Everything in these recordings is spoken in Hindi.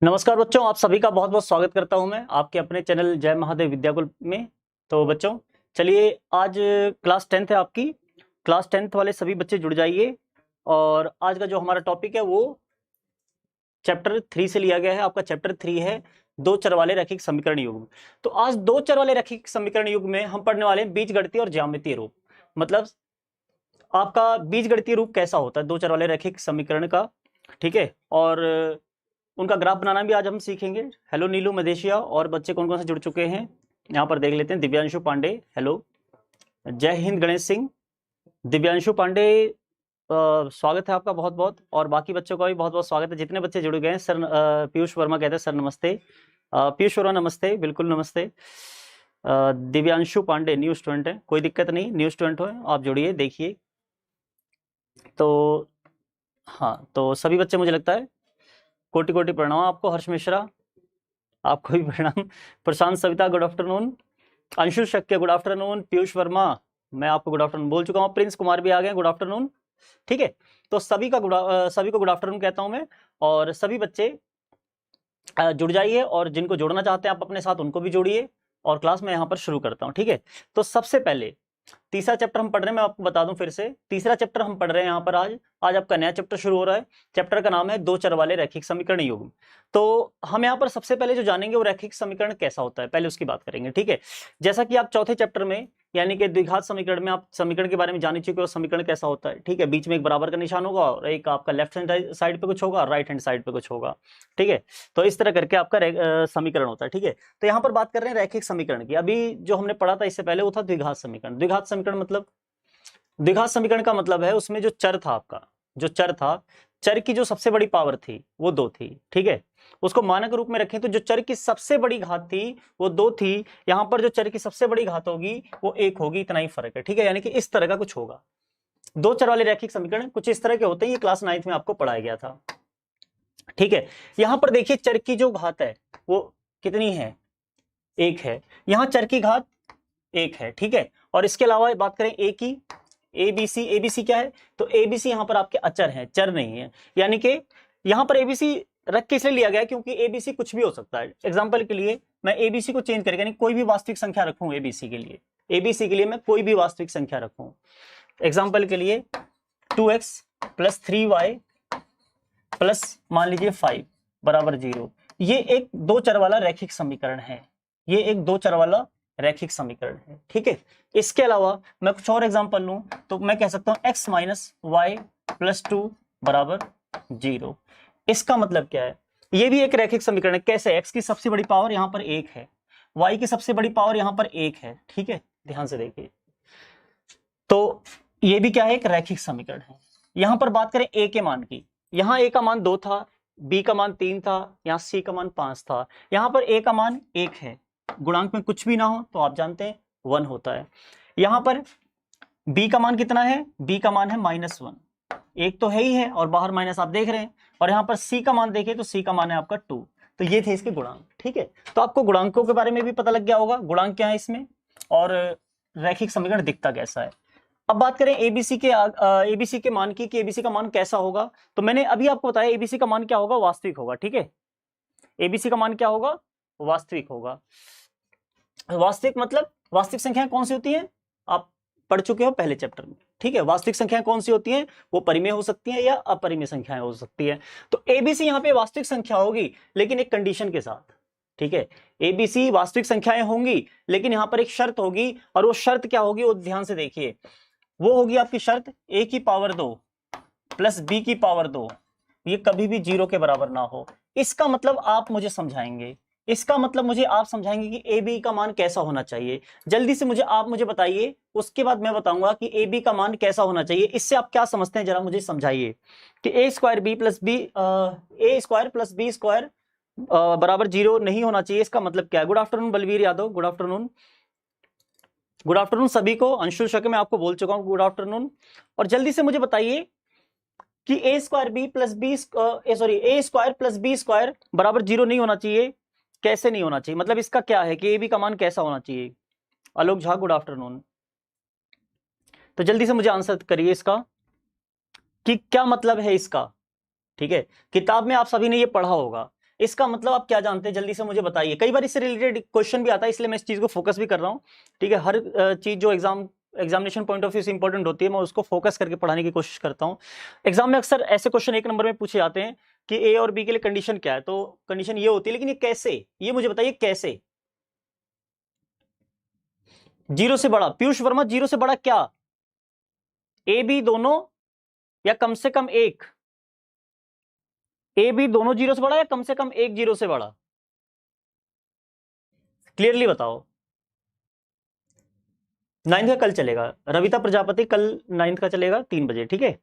नमस्कार बच्चों, आप सभी का बहुत बहुत स्वागत करता हूं मैं आपके अपने चैनल जय महादेव विद्याकुल में। तो बच्चों चलिए, आज क्लास 10th है आपकी। क्लास 10th वाले सभी बच्चे जुड़ जाइए। और आज का जो हमारा टॉपिक है वो चैप्टर 3 से लिया गया है। आपका चैप्टर 3 है दो चर वाले रैखिक समीकरण युग्म। तो आज दो चर वाले रैखिक समीकरण युग्म में हम पढ़ने वाले हैं बीजगणितीय और ज्यामितीय रूप। मतलब आपका बीजगणितीय रूप कैसा होता है दो चर वाले रैखिक समीकरण का, ठीक है। और उनका ग्राफ बनाना भी आज हम सीखेंगे। हेलो नीलू मदेशिया, और बच्चे कौन कौन से जुड़ चुके हैं यहाँ पर देख लेते हैं। दिव्यांशु पांडे, हेलो। जय हिंद गणेश सिंह। दिव्यांशु पांडे, स्वागत है आपका बहुत बहुत। और बाकी बच्चों का भी बहुत बहुत स्वागत है जितने बच्चे जुड़ गए हैं। सर पीयूष वर्मा कहते हैं सर नमस्ते। पीयूष वर्मा नमस्ते, बिल्कुल नमस्ते। दिव्यांशु पांडे न्यू स्टूडेंट है, कोई दिक्कत नहीं, न्यू स्टूडेंट हो आप, जुड़िए देखिए। तो हाँ, तो सभी बच्चे मुझे लगता है कोटि कोटि प्रणाम आपको। हर्ष मिश्रा, आपको भी प्रणाम। प्रशांत सविता, गुड आफ्टरनून। अंशु शक्य, गुड आफ्टरनून। पीयूष वर्मा, मैं आपको गुड आफ्टरनून बोल चुका हूँ। प्रिंस कुमार भी आ गए, गुड आफ्टरनून। ठीक है, तो सभी को गुड आफ्टरनून कहता हूं मैं। और सभी बच्चे जुड़ जाइए, और जिनको जोड़ना चाहते हैं आप अपने साथ उनको भी जोड़िए। और क्लास में यहाँ पर शुरू करता हूँ, ठीक है। तो सबसे पहले तीसरा चैप्टर हम पढ़ रहे हैं, मैं आपको बता दूं फिर से। तीसरा चैप्टर हम पढ़ रहे हैं यहाँ पर आज आपका नया चैप्टर शुरू हो रहा है। चैप्टर का नाम है दो चर वाले रैखिक समीकरण युग्म। तो हम यहाँ पर सबसे पहले जो जानेंगे वो रैखिक समीकरण कैसा होता है, पहले उसकी बात करेंगे, ठीक है। जैसा कि आप चौथे चैप्टर में यानी कि द्विघात समीकरण में आप समीकरण के बारे में जान चुके हो, समीकरण कैसा होता है, ठीक है। बीच में एक बराबर का निशान होगा और एक आपका लेफ्ट हैंड साइड पे कुछ होगा, राइट हैंड साइड पे कुछ होगा, ठीक है। तो इस तरह करके आपका समीकरण होता है, ठीक है। तो यहाँ पर बात कर रहे हैं रैखिक समीकरण की। अभी जो हमने पढ़ा था इससे पहले वो था द्विघात समीकरण। द्विघात समीकरण मतलब, द्विघात समीकरण का मतलब है उसमें जो चर था आपका, जो चर था, चर की जो सबसे बड़ी पावर थी वो 2 थी, ठीक है। उसको मानक रूप में रखें तो जो चर की सबसे बड़ी घात थी वो 2 थी। यहां पर जो चर की सबसे बड़ी घात होगी वो 1 होगी, इतना ही फर्क है, ठीक है। यानी कि इस तरह का कुछ होगा। दो चर वाले रैखिक समीकरण कुछ इस तरह के होते हैं। ये क्लास 9th में आपको पढ़ाया गया था, ठीक है। यहां पर देखिए चर की जो घात है वो कितनी है, 1 है। यहां चर की घात 1 है, ठीक है। और इसके अलावा बात करें ए की, एबीसी, एबीसी क्या है, तो एबीसी यहाँ पर आपके अचर हैं, चर नहीं है। यानी कि यहाँ पर एबीसी रख के इसलिए लिया गया क्योंकि एबीसी कुछ भी हो सकता है। एग्जांपल के लिए मैं एबीसी को चेंज करके यानी कोई भी वास्तविक संख्या रखूं एबीसी के लिए, एबीसी के लिए मैं कोई भी वास्तविक संख्या रखूं। एग्जांपल के लिए 2x प्लस 3y प्लस मान लीजिए 5 बराबर 0। ये एक दो चर वाला रैखिक समीकरण है, ये एक दो चर वाला रैखिक समीकरण है, ठीक है। इसके अलावा मैं कुछ और एग्जांपल लूं तो मैं कह सकता हूं x माइनस वाई प्लस 2 बराबर 0। इसका मतलब क्या है, ये भी एक रैखिक समीकरण है। कैसे, x की सबसे बड़ी पावर यहां पर 1 है, y की सबसे बड़ी पावर यहां पर 1 है, ठीक है। ध्यान से देखिए, तो ये भी क्या है, एक रैखिक समीकरण है। यहां पर बात करें a के मान की, यहां a का मान 2 था, b का मान 3 था, यहां c का मान 5 था। यहां पर a का मान 1 है, गुणांक में कुछ भी ना हो तो आप जानते हैं 1 होता है। यहां पर b का मान कितना है, b का मान है -1, एक तो है ही है और बाहर माइनस आप देख रहे हैं। और यहां पर c का मान देखें तो c का मान है आपका 2। तो ये थे इसके गुणांक, ठीक है। तो आपको गुणांकों के बारे में भी पता लग गया होगा, गुणांक क्या है इसमें और रैखिक समीकरण दिखता कैसा है। अब बात करें एबीसी के मान की, कि एबीसी का मान कैसा होगा। तो मैंने अभी आपको बताया एबीसी का मान क्या होगा, वास्तविक होगा, ठीक है। एबीसी का मान क्या होगा, वास्तविक होगा। वास्तविक मतलब वास्तविक संख्याएं कौन सी होती हैं, आप पढ़ चुके हो पहले चैप्टर में, ठीक है। वास्तविक संख्याएं कौन सी होती हैं, वो परिमेय हो सकती हैं या अपरिमेय संख्याएं हो सकती है। तो एबीसी यहाँ पे वास्तविक संख्या होगी लेकिन एक कंडीशन के साथ, ठीक है। एबीसी वास्तविक संख्याएं होंगी लेकिन यहाँ पर एक शर्त होगी, और वो शर्त क्या होगी वो ध्यान से देखिए। वो होगी आपकी शर्त a की पावर 2 प्लस b की पावर 2, ये कभी भी 0 के बराबर ना हो। इसका मतलब आप मुझे समझाएंगे, इसका मतलब मुझे आप समझाएंगे कि ए बी का मान कैसा होना चाहिए। जल्दी से आप मुझे बताइए, उसके बाद मैं बताऊंगा कि ए बी का मान कैसा होना चाहिए। इससे आप क्या समझते हैं जरा मुझे समझाइए। कि a square plus b square बराबर 0 नहीं होना चाहिए, इसका मतलब क्या है। Good afternoon Balvir Yadav, good afternoon. Good afternoon सभी को। अंशुल शके मैं आपको बोल चुका हूं गुड आफ्टरनून। और जल्दी से मुझे बताइए कि a square plus b square बराबर 0 नहीं होना चाहिए, कैसे नहीं होना चाहिए, मतलब इसका क्या है कि ए बी का मान कैसा होना चाहिए। आलोक झा गुड आफ्टरनून। तो जल्दी से मुझे आंसर करिए इसका कि क्या मतलब है इसका, ठीक है। किताब में आप सभी ने ये पढ़ा होगा, इसका मतलब आप क्या जानते हैं, जल्दी से मुझे बताइए। कई बार इससे रिलेटेड क्वेश्चन भी आता है, इसलिए मैं इस चीज को फोकस भी कर रहा हूँ, ठीक है। हर चीज जो एग्जामिनेशन पॉइंट ऑफ व्यू से इंपॉर्टेंट होती है, मैं उसको फोकस करके पढ़ाने की कोशिश करता हूँ। एग्जाम में अक्सर ऐसे क्वेश्चन 1 नंबर में पूछे जाते हैं कि ए और बी के लिए कंडीशन क्या है, तो कंडीशन ये होती है, लेकिन ये कैसे, ये मुझे बताइए कैसे। 0 से बड़ा, पीयूष वर्मा 0 से बड़ा क्या, ए बी दोनों या कम से कम एक, ए बी दोनों 0 से बड़ा या कम से कम एक 0 से बड़ा, क्लियरली बताओ। 9th का कल चलेगा, रविता प्रजापति कल 9th का चलेगा 3 बजे, ठीक है।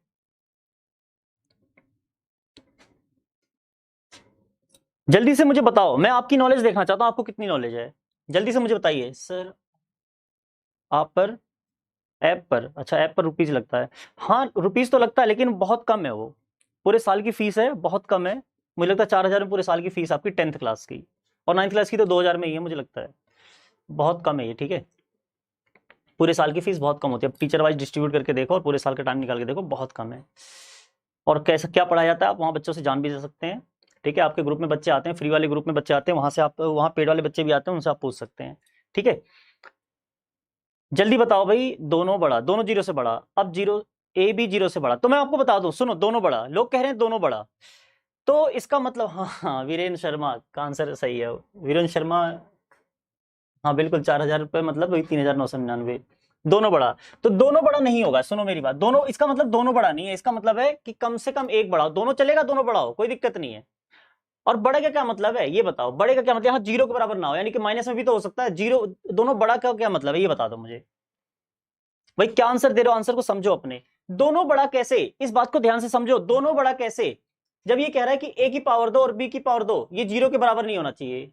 जल्दी से मुझे बताओ, मैं आपकी नॉलेज देखना चाहता हूं, आपको कितनी नॉलेज है, जल्दी से मुझे बताइए। सर आप पर, ऐप पर, अच्छा ऐप पर रुपीज लगता है, हाँ रुपीज तो लगता है, लेकिन बहुत कम है, वो पूरे साल की फीस है, बहुत कम है। मुझे लगता है 4000 में पूरे साल की फीस आपकी 10th क्लास की, और 9th क्लास की तो 2000 में ही है, मुझे लगता है बहुत कम है ये, ठीक है। पूरे साल की फीस बहुत कम होती है, टीचर वाइज डिस्ट्रीब्यूट करके देखो और पूरे साल का टाइम निकाल के देखो, बहुत कम है। और कैसा क्या पढ़ाया जाता है आप वहाँ बच्चों से जान भी जा सकते हैं, ठीक है। आपके ग्रुप में बच्चे आते हैं, फ्री वाले ग्रुप में बच्चे आते हैं, वहां से आप, वहाँ पेड वाले बच्चे भी आते हैं, उनसे आप पूछ सकते हैं, ठीक है। जल्दी बताओ भाई, दोनों बड़ा, दोनों 0 से बड़ा, अब 0 ए बी 0 से बड़ा, तो मैं आपको बता दूं, सुनो, दोनों बड़ा, लोग कह रहे हैं दोनों बड़ा, तो इसका मतलब, हाँ वीरेंद्र शर्मा का आंसर सही है, वीरेंद्र शर्मा, हाँ बिल्कुल 4000 रुपये, मतलब वही 3999, दोनों बड़ा। तो दोनों बड़ा नहीं होगा, सुनो मेरी बात, दोनों, इसका मतलब दोनों बड़ा नहीं है, इसका मतलब है कि कम से कम एक बड़ा हो, दोनों चलेगा, दोनों बड़ा हो, कोई दिक्कत नहीं है। और बड़े का क्या मतलब है ये बताओ, बड़े का क्या मतलब, यहाँ 0 के बराबर ना हो, यानी कि माइनस में भी तो हो सकता है 0, दोनों बड़ा का क्या मतलब है ये बता दो मुझे भाई, क्या आंसर दे रहे हो, आंसर को समझो अपने। दोनों बड़ा कैसे, इस बात को ध्यान से समझो, दोनों बड़ा कैसे, जब ये कह रहा है कि ए की पावर 2 और बी की पावर 2, ये 0 के बराबर नहीं होना चाहिए।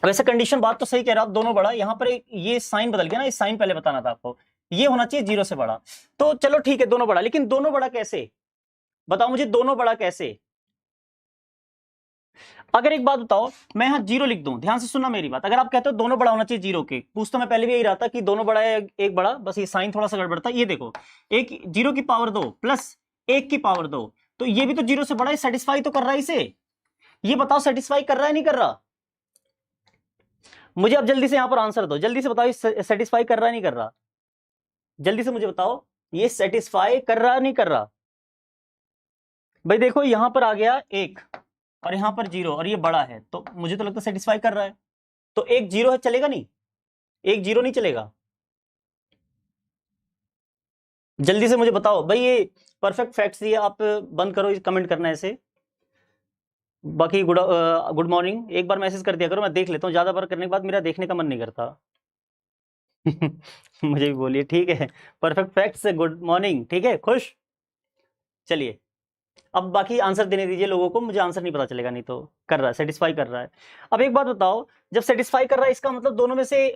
वैसे कंडीशन बात तो सही कह रहा हूं, दोनों बड़ा, यहां पर ये साइन बदल गया ना, इस साइन पहले बताना था आपको, ये होना चाहिए 0 से बड़ा। तो चलो ठीक है, दोनों बड़ा, लेकिन दोनों बड़ा कैसे, बताओ मुझे, दोनों बड़ा कैसे। अगर एक बात बताओ, मैं यहां 0 लिख दूं, ध्यान से सुनना मेरी बात, अगर आप कहते हो दोनों बड़ा होना चाहिए 0 के, पूछता मैं पहले भी यही रहा था कि दोनों बड़ा है एक बड़ा, बस ये साइन थोड़ा सा गड़बड़ता, ये देखो, एक 0 की पावर 2 प्लस 1 की पावर 2, तो ये भी तो 0 से बड़ा है, सेटिस्फाई तो कर रहा है इसे, ये बताओ सेटिस्फाई कर रहा है नहीं कर रहा, मुझे अब जल्दी से यहां पर आंसर दो, जल्दी से बताओ सेटिस्फाई कर रहा है नहीं कर रहा, जल्दी से मुझे बताओ, ये सेटिस्फाई कर रहा नहीं कर रहा। भाई देखो यहां पर आ गया 1 और यहां पर 0 और ये बड़ा है, तो मुझे तो लगता है सेटिस्फाई कर रहा है, तो एक 0 है, चलेगा नहीं, एक 0 नहीं चलेगा, जल्दी से मुझे बताओ भाई, ये परफेक्ट फैक्ट्स दिए, आप बंद करो कमेंट करना ऐसे। बाकी गुड मॉर्निंग, एक बार मैसेज कर दिया करो, मैं देख लेता हूँ, ज्यादा बार करने के बाद मेरा देखने का मन नहीं करता। मुझे भी बोलिए, ठीक है, परफेक्ट फैक्ट्स से गुड मॉर्निंग, ठीक है, खुश। चलिए अब बाकी आंसर देने दीजिए लोगों को, मुझे आंसर नहीं पता चलेगा, नहीं तो कर रहा है, सेटिस्फाई कर रहा है। अब एक बात बताओ, जब सेटिस्फाई कर रहा है, इसका मतलब दोनों में से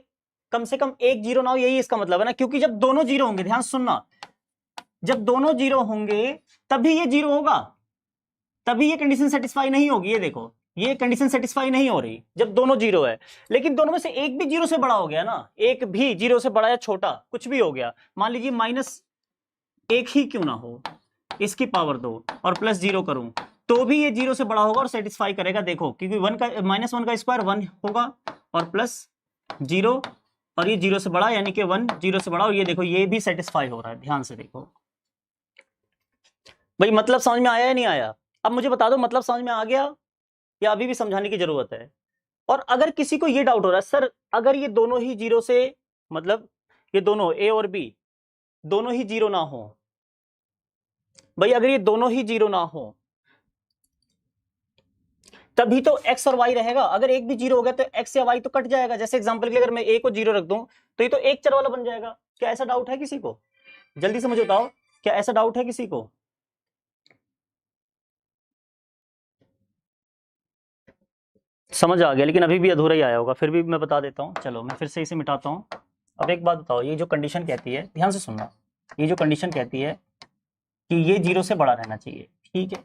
कम एक 0 ना हो, यही इसका मतलब है ना, क्योंकि जब दोनों 0 होंगे, ध्यान सुनना, जब दोनों 0 होंगे तभी ये 0 होगा, तभी ये कंडीशन सेटिस्फाई नहीं होगी, ये देखो ये कंडीशन सेटिस्फाई नहीं हो रही जब दोनों 0 है, लेकिन दोनों में से एक भी 0 से बड़ा हो गया ना, एक भी 0 से बड़ा या छोटा कुछ भी हो गया, मान लीजिए -1 ही क्यों ना हो, इसकी पावर 2 और प्लस 0 करूं, तो भी ये 0 से बड़ा होगा और सेटिस्फाई करेगा, देखो क्योंकि -1 का स्क्वायर 1 होगा और प्लस 0 और ये 0 से बड़ा, यानी कि 1 0 से बड़ा, और ये देखो ये भी सेटिस्फाई हो रहा है, ध्यान से देखो भाई, मतलब समझ में आया या नहीं आया, अब मुझे बता दो मतलब समझ में आ गया या अभी भी समझाने की जरूरत है। और अगर किसी को ये डाउट हो रहा है, सर अगर ये दोनों ही 0 से, मतलब ये दोनों ए और बी दोनों ही 0 ना हो, भाई अगर ये दोनों ही 0 ना हो तभी तो x और y रहेगा, अगर एक भी 0 हो गया तो x या y तो कट जाएगा, जैसे एग्जांपल के लिए अगर मैं a को 0 रख दूं तो ये तो एक चर वाला बन जाएगा। क्या ऐसा डाउट है किसी को, जल्दी से मुझे बताओ, क्या ऐसा डाउट है किसी को। समझ आ गया, लेकिन अभी भी अधूरा ही आया होगा, फिर भी मैं बता देता हूँ, चलो मैं फिर से इसे मिटाता हूँ। अब एक बात बताओ, ये जो कंडीशन कहती है, ध्यान से सुनना, ये जो कंडीशन कहती है कि ये 0 से बड़ा रहना चाहिए, ठीक है,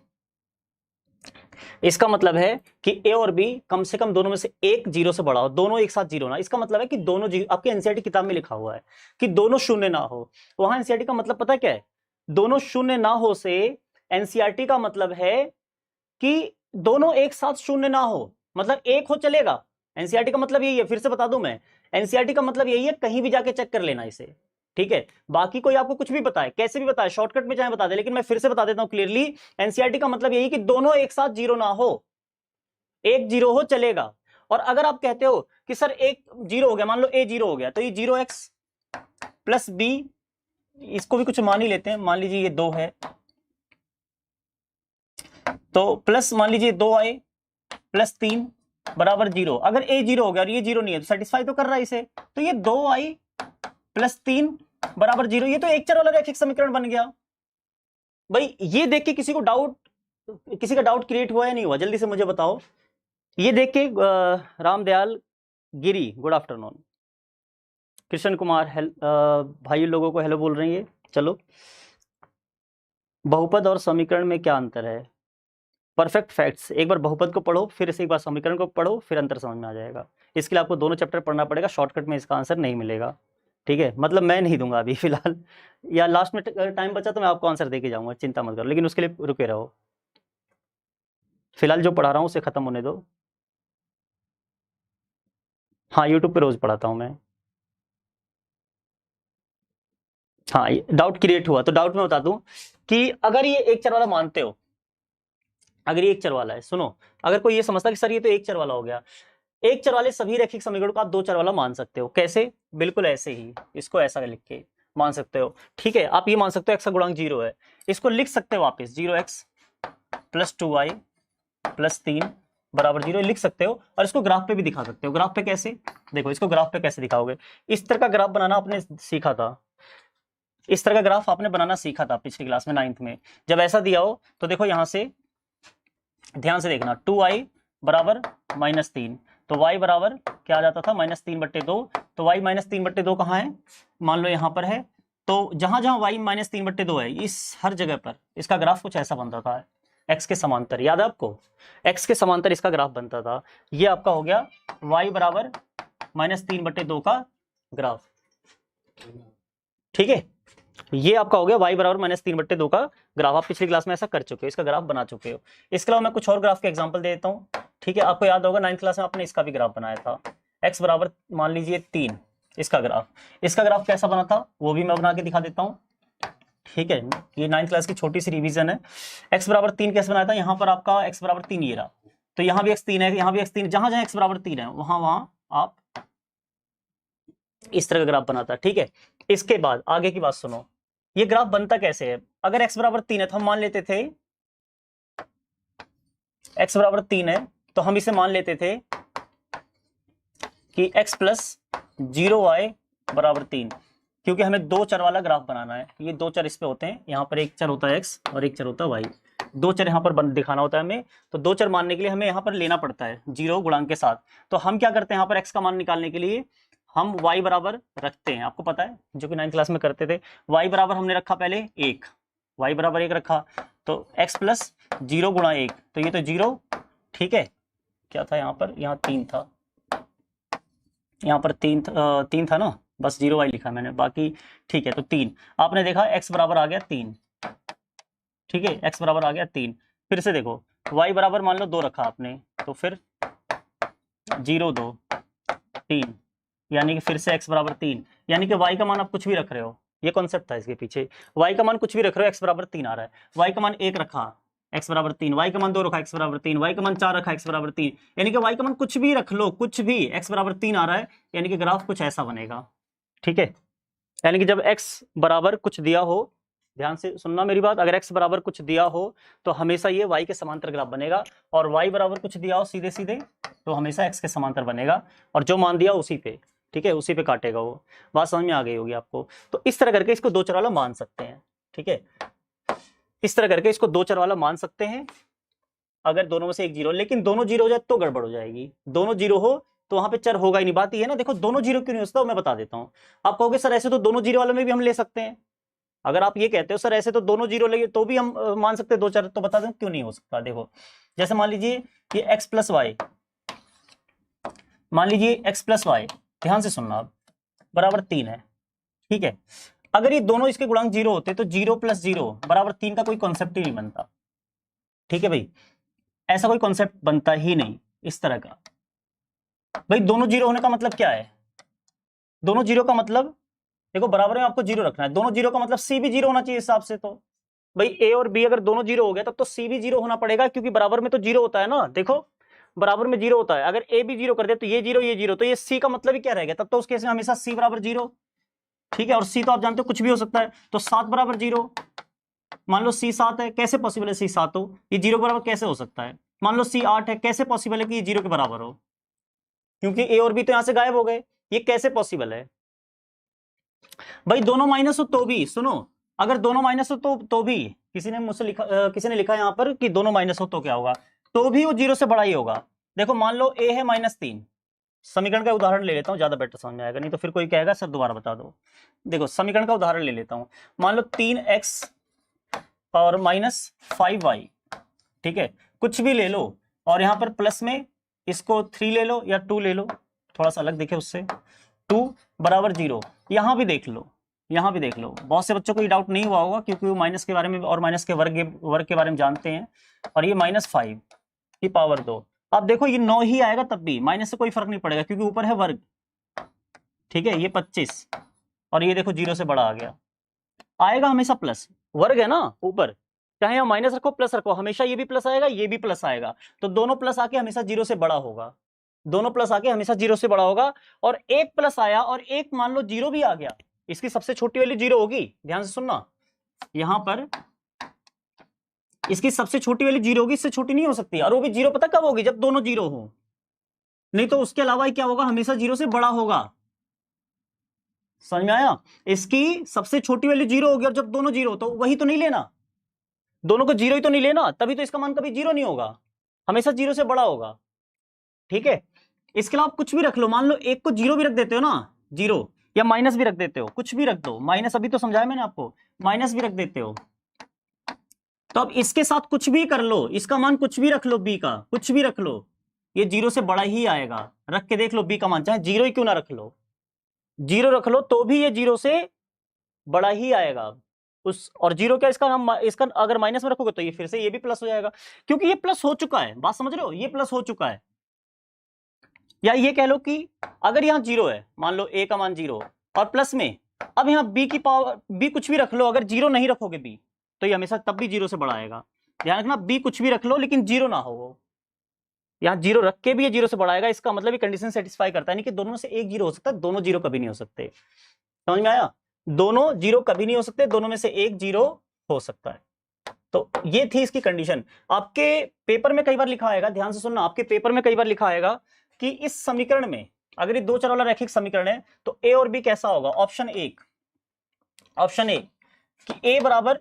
इसका मतलब है कि ए और बी कम से कम दोनों में से एक 0 से बड़ा हो, दोनों एक साथ 0 ना, इसका मतलब है कि दोनों आपके एनसीईआरटी किताब में लिखा हुआ है कि दोनों शून्य ना हो, वहां एनसीईआरटी का मतलब पता क्या है, दोनों शून्य ना हो से एनसीईआरटी का मतलब है कि दोनों एक साथ शून्य ना हो, मतलब एक हो चलेगा। एनसीईआरटी का मतलब यही है, फिर से बता दूं मैं, एनसीईआरटी का मतलब यही है, कहीं भी जाके चेक कर लेना इसे, ठीक है। बाकी कोई आपको कुछ भी बताए, कैसे भी बताए, शॉर्टकट में चाहे बता दे, लेकिन मैं फिर से बता देता हूं क्लियरली, एनसीईआरटी का मतलब यही कि दोनों एक साथ जीरो ना हो, एक जीरो हो चलेगा। और अगर आप कहते हो कि सर एक जीरो हो गया, मान लो ए जीरो हो गया, तो ये 0x प्लस बी, इसको भी कुछ मान ही लेते हैं, मान लीजिए ये 2 है, तो प्लस मान लीजिए 2i प्लस 3 बराबर 0। अगर ए जीरो हो गया और ये जीरो नहीं है तो सेटिस्फाई तो कर रहा है इसे, तो ये 2i प्लस 3 बराबर 0, ये तो एक चर वाला रैखिक समीकरण बन गया। भाई ये देख के किसी का डाउट क्रिएट हुआ या नहीं हुआ, जल्दी से मुझे बताओ। ये देख के रामदयाल गिरी, गुड आफ्टरनून। कृष्ण कुमार भाई लोगों को हेलो बोल रही है। चलो, बहुपद और समीकरण में क्या अंतर है? परफेक्ट फैक्ट्स, एक बार बहुपद को पढ़ो, फिर से एक बार समीकरण को पढ़ो, फिर अंतर समझ में आ जाएगा। इसके लिए आपको दोनों चैप्टर पढ़ना पड़ेगा, शॉर्टकट में इसका आंसर नहीं मिलेगा, ठीक है। मतलब मैं नहीं दूंगा अभी फिलहाल, या लास्ट में टाइम बचा तो मैं आपको आंसर दे के जाऊंगा, चिंता मत करो, लेकिन उसके लिए रुके रहो। फिलहाल जो पढ़ा रहा हूँ उसे खत्म होने दो। हाँ, यूट्यूब पे रोज पढ़ाता हूँ मैं। हाँ, डाउट क्रिएट हुआ तो डाउट में बता दूं कि अगर ये एक चर वाला मानते हो, अगर ये एक चर वाला है, सुनो, अगर कोई ये समझता कि सर ये तो एक चर वाला हो गया, एक चर वाले सभी रैखिक समीकरणों को आप दो चर वाला मान सकते हो। कैसे? बिल्कुल ऐसे ही, इसको ऐसा लिख के मान सकते हो, ठीक है। आप ये मान सकते हो x का गुणांक 0 है, इसको लिख सकते हो वापस 0x प्लस 2y प्लस 3 बराबर 0 लिख सकते हो, और इसको ग्राफ पे भी दिखा सकते हो। ग्राफ पे कैसे? देखो, इसको ग्राफ पे कैसे दिखाओगे, इस तरह का ग्राफ बनाना आपने सीखा था, इस तरह का ग्राफ आपने बनाना सीखा था पिछली क्लास में 9th में। जब ऐसा दिया हो तो देखो, यहां से ध्यान से देखना, 2i बराबर -3, तो y बराबर क्या आ जाता था, -3/2। तो y -3/2 कहाँ है? मान लो यहाँ पर है, तो जहां जहां y -3/2 है, इस हर जगह पर इसका ग्राफ कुछ ऐसा बनता था, x के समांतर, याद है आपको? x के समांतर इसका ग्राफ बनता था। ये आपका हो गया y बराबर -3/2 का ग्राफ, ठीक है। ये आपका हो गया y बराबर -3/2 का ग्राफ। आप पिछली क्लास में ऐसा कर चुके हो, इसका ग्राफ बना चुके हो। इसके अलावा मैं कुछ और ग्राफ के एग्जांपल दे देता हूँ, ठीक है। आपको याद होगा 9th क्लास में आपने इसका भी ग्राफ बनाया था, x बराबर मान लीजिए 3, इसका ग्राफ कैसा बना था वो भी मैं बना के दिखा देता हूँ, ठीक है। ये 9th क्लास की छोटी सी रिविजन है। x बराबर 3 कैसे बनाया था? यहाँ पर आपका x बराबर 3 ये रहा, तो यहाँ भी x3 है, यहाँ भी x3, जहां जहां x बराबर 3 है वहां आप इस तरह का ग्राफ बनाता, ठीक है। इसके बाद आगे की बात सुनो, ये ग्राफ बनता कैसे है? अगर x बराबर 3 है तो हम मान लेते थे, x बराबर 3 है तो हम इसे मान लेते थे कि x प्लस 0y बराबर 3, क्योंकि हमें दो चर वाला ग्राफ बनाना है। ये दो चर इस पे होते हैं, यहाँ पर एक चर होता है x और एक चर होता है y, दो चर यहाँ पर दिखाना होता है हमें। तो दो चर मानने के लिए हमें यहाँ पर लेना पड़ता है 0 गुणांक के साथ। तो हम क्या करते हैं, यहाँ पर x का मान निकालने के लिए हम y बराबर रखते हैं, आपको पता है, जो कि 9th क्लास में करते थे। y बराबर हमने रखा पहले 1, y बराबर 1 रखा, तो x प्लस 0 गुणा 1, तो ये तो 0, ठीक है। क्या था यहाँ पर? यहाँ 3 था, यहाँ पर 3 था ना, बस 0y लिखा मैंने, बाकी ठीक है। तो 3 आपने देखा, x बराबर आ गया 3, ठीक है, x बराबर आ गया 3। फिर से देखो, y बराबर मान लो 2 रखा आपने, तो फिर 0 2 3, यानी कि फिर से x बराबर 3, यानी कि y का मान आप कुछ भी रख रहे हो, ये कॉन्सेप्ट था इसके पीछे। y का मान कुछ भी रख रहे हो, x बराबर 3 आ रहा है, y का मान 1 रखा, x बराबर 3, y का मान 2 रखा, x बराबर 3, y का मान 4 रखा, x बराबर 3, यानी कि y का मान कुछ भी रख लो, कुछ भी, x बराबर 3 आ रहा है, यानी कि ग्राफ कुछ ऐसा बनेगा, ठीक है। यानी कि जब x बराबर कुछ दिया हो, ध्यान से सुनना मेरी बात, अगर x बराबर कुछ दिया हो तो हमेशा ये y के समांतर ग्राफ बनेगा, और y बराबर कुछ दिया हो सीधे सीधे तो हमेशा x के समांतर बनेगा, और जो मान दिया उसी पे, ठीक है, उसी पे काटेगा वो। बात समझ में आ गई होगी आपको। तो इस तरह करके इसको दो चर वाला मान सकते हैं, ठीक है, इस तरह करके इसको दो चर वाला मान सकते हैं अगर दोनों में से एक जीरो। लेकिन दोनों जीरो हो जाए तो गड़बड़ हो जाएगी, दोनों जीरो हो तो वहां पे चर होगा ही नहीं। बात ये है ना, देखो दोनों जीरो क्यों नहीं हो सकता, मैं बता देता हूँ। आप कहोगे सर ऐसे तो दोनों जीरो वाले में भी हम ले सकते हैं, अगर आप ये कहते हो सर ऐसे तो दोनों जीरो लगे तो भी हम मान सकते हैं दो चर, तो बता दें क्यों नहीं हो सकता। देखो, जैसे मान लीजिए ये x प्लस वाई, मान लीजिए x प्लस वाई, ध्यान से सुनना, आप बराबर 3 है, ठीक है। अगर ये दोनों इसके गुणांक 0 होते तो 0 + 0 बराबर 3 का कोई कॉन्सेप्ट ही नहीं बनता, ठीक है भाई। ऐसा कोई कॉन्सेप्ट बनता ही नहीं इस तरह का। भाई दोनों जीरो होने का मतलब क्या है? दोनों जीरो का मतलब देखो बराबर में आपको जीरो रखना है, दोनों जीरो का मतलब सी भी जीरो होना चाहिए हिसाब से। तो भाई ए और बी अगर दोनों जीरो हो गया तब तो सी भी जीरो होना पड़ेगा, क्योंकि बराबर में तो जीरो होता है ना। देखो बराबर में जीरो होता है, अगर ए भी जीरो कर दे तो ये जीरो, तो ये सी का मतलब ही क्या रहेगा? तब तो उस केस में हमेशा सी बराबर जीरो। ठीक है, और सी तो आप जानते हो कुछ भी हो सकता है, तो 7 बराबर जीरो। मान लो सी 7 है, कैसे पॉसिबल है सी 7 हो? ये जीरो के बराबर कैसे हो सकता है? मान लो सी 8 है, कैसे पॉसिबल है कि ये जीरो के बराबर हो? क्योंकि ए और बी तो यहां से गायब हो गए, ये कैसे पॉसिबल है? भाई दोनों माइनस हो तो भी, सुनो, अगर दोनों माइनस हो तो भी, किसी ने मुझसे लिखा किसी ने लिखा यहां पर कि दोनों माइनस हो तो क्या होगा, तो भी वो जीरो से बड़ा ही होगा। देखो मान लो ए है -3, समीकरण का उदाहरण ले लेता हूं, ज्यादा बेटर समझ में आएगा, नहीं तो फिर कोई कहेगा सर दोबारा बता दो। देखो समीकरण का उदाहरण ले लेता हूं, मान लो 3x पावर -5y, ठीक है, कुछ भी ले लो, और यहां पर प्लस में इसको 3 ले लो या 2 ले लो, थोड़ा सा अलग दिखे उससे, 2 बराबर 0। यहां भी देख लो, यहां भी देख लो, बहुत से बच्चों को ये डाउट नहीं हुआ होगा क्योंकि वो माइनस के बारे में और माइनस के वर्ग के बारे में जानते हैं। और ये -5 की पावर 2, अब देखो ये 9 ही आएगा तब भी, माइनस से कोई फर्क नहीं पड़ेगा क्योंकि ऊपर है वर्ग। ठीक है, ये 25, और ये देखो 0 से बड़ा आ गया, आएगा हमेशा प्लस, वर्ग है ना ऊपर, चाहे यहाँ माइनस रखो प्लस रखो, हमेशा ये भी प्लस आएगा ये भी प्लस आएगा, तो दोनों प्लस आके हमेशा 0 से बड़ा होगा, दोनों प्लस आके हमेशा 0 से बड़ा होगा। और एक प्लस आया और एक मान लो 0 भी आ गया, इसकी सबसे छोटी वाली 0 होगी, ध्यान से सुनना, यहां पर इसकी सबसे छोटी वाली 0 होगी, इससे छोटी नहीं हो सकती, और वो भी 0 पता कब होगी? जब दोनों 0 हो, नहीं तो उसके अलावा क्या होगा, हमेशा 0 से बड़ा होगा। समझ में आया? इसकी सबसे छोटी वाली 0 होगी, और जब दोनों 0 तो वही तो नहीं लेना, दोनों को 0 ही तो नहीं लेना, तभी तो इसका मान कभी 0 नहीं होगा, हमेशा 0 से बड़ा होगा। ठीक है, इसके अलावा कुछ भी रख लो, मान लो एक को 0 भी रख देते हो ना, 0, या माइनस भी रख देते हो, कुछ भी रख दो, माइनस अभी तो समझाया मैंने आपको, माइनस भी रख देते हो, तो अब इसके साथ कुछ भी कर लो, इसका मान कुछ भी रख लो, बी का कुछ भी रख लो, ये 0 से बड़ा ही आएगा, रख के देख लो बी का मान, चाहे 0 ही क्यों ना रख लो, 0 रख लो तो भी ये 0 से बड़ा ही आएगा। उस और 0 क्या, इसका हम इसका अगर माइनस में रखोगे तो ये फिर से ये भी प्लस हो जाएगा, क्योंकि ये प्लस हो चुका है, बात समझ रहे हो, ये प्लस हो चुका है। या ये कह लो कि अगर यहाँ 0 है, मान लो a का मान 0 और प्लस में, अब यहाँ b की पावर, b कुछ भी रख लो, अगर 0 नहीं रखोगे b तो ये हमेशा तब भी 0 से बड़ा आएगा। ध्यान रखना, b कुछ भी रख लो लेकिन 0 ना हो वो, यहाँ 0 रख के भी ये 0 से बड़ा आएगा, इसका मतलब ये कंडीशन सेटिस्फाई करता है, नहीं कि दोनों में से एक 0 हो सकता है, दोनों 0 कभी नहीं हो सकते। समझ में आया? दोनों 0 कभी नहीं हो सकते, दोनों में से एक 0 हो सकता है। तो ये थी इसकी कंडीशन। आपके पेपर में कई बार लिखा आएगा, ध्यान से सुनना, आपके पेपर में कई बार लिखा आएगा कि इस समीकरण में अगर ये दो चर वाला रैखिक समीकरण है तो ए और बी कैसा होगा। ऑप्शन ए कि ए बराबर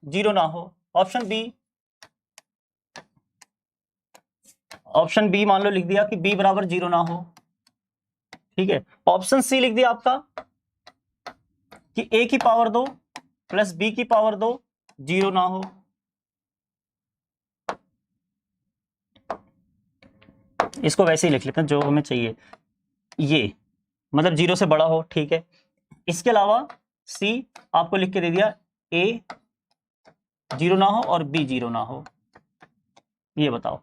0 ना हो, ऑप्शन बी मान लो लिख दिया कि बी बराबर 0 ना हो, ठीक है। ऑप्शन सी लिख दिया आपका कि ए की पावर 2 प्लस बी की पावर 2 0 ना हो। इसको वैसे ही लिख लेते हैं जो हमें चाहिए, ये मतलब 0 से बड़ा हो, ठीक है। इसके अलावा सी आपको लिख के दे दिया, ए 0 ना हो और बी 0 ना हो। ये बताओ,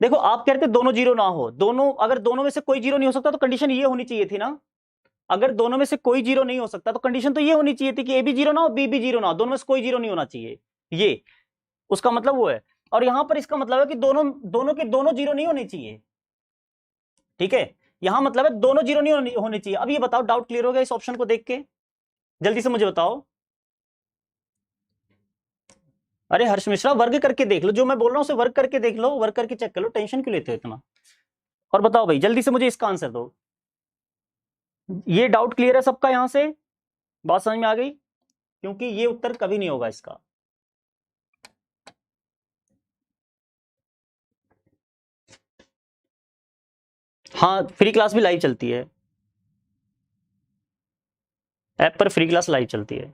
देखो आप कह रहे थे दोनों 0 ना हो, दोनों, अगर दोनों में से कोई 0 नहीं हो सकता तो कंडीशन ये होनी चाहिए थी ना, अगर दोनों में से कोई 0 नहीं हो सकता तो कंडीशन तो ये होनी चाहिए थी कि ए भी 0 ना हो बी भी 0 ना हो, दोनों में से कोई 0 नहीं होना चाहिए, ये उसका मतलब वो है। और यहां पर इसका मतलब है कि दोनों दोनों के दोनों 0 नहीं होने चाहिए, ठीक है। यहां मतलब है दोनों 0 नहीं होने चाहिए। अब ये बताओ, डाउट क्लियर हो गया इस ऑप्शन को देख के? जल्दी से मुझे बताओ। अरे हर्ष मिश्रा, वर्ग करके देख लो, जो मैं बोल रहा हूं उसे वर्ग करके देख लो, वर्ग करके चेक कर लो, टेंशन क्यों लेते हो इतना। और बताओ भाई, जल्दी से मुझे इसका आंसर दो। ये डाउट क्लियर है सबका, यहां से बात समझ में आ गई? क्योंकि ये उत्तर कभी नहीं होगा इसका। हाँ, फ्री क्लास भी लाइव चलती है, ऐप पर फ्री क्लास लाइव चलती है।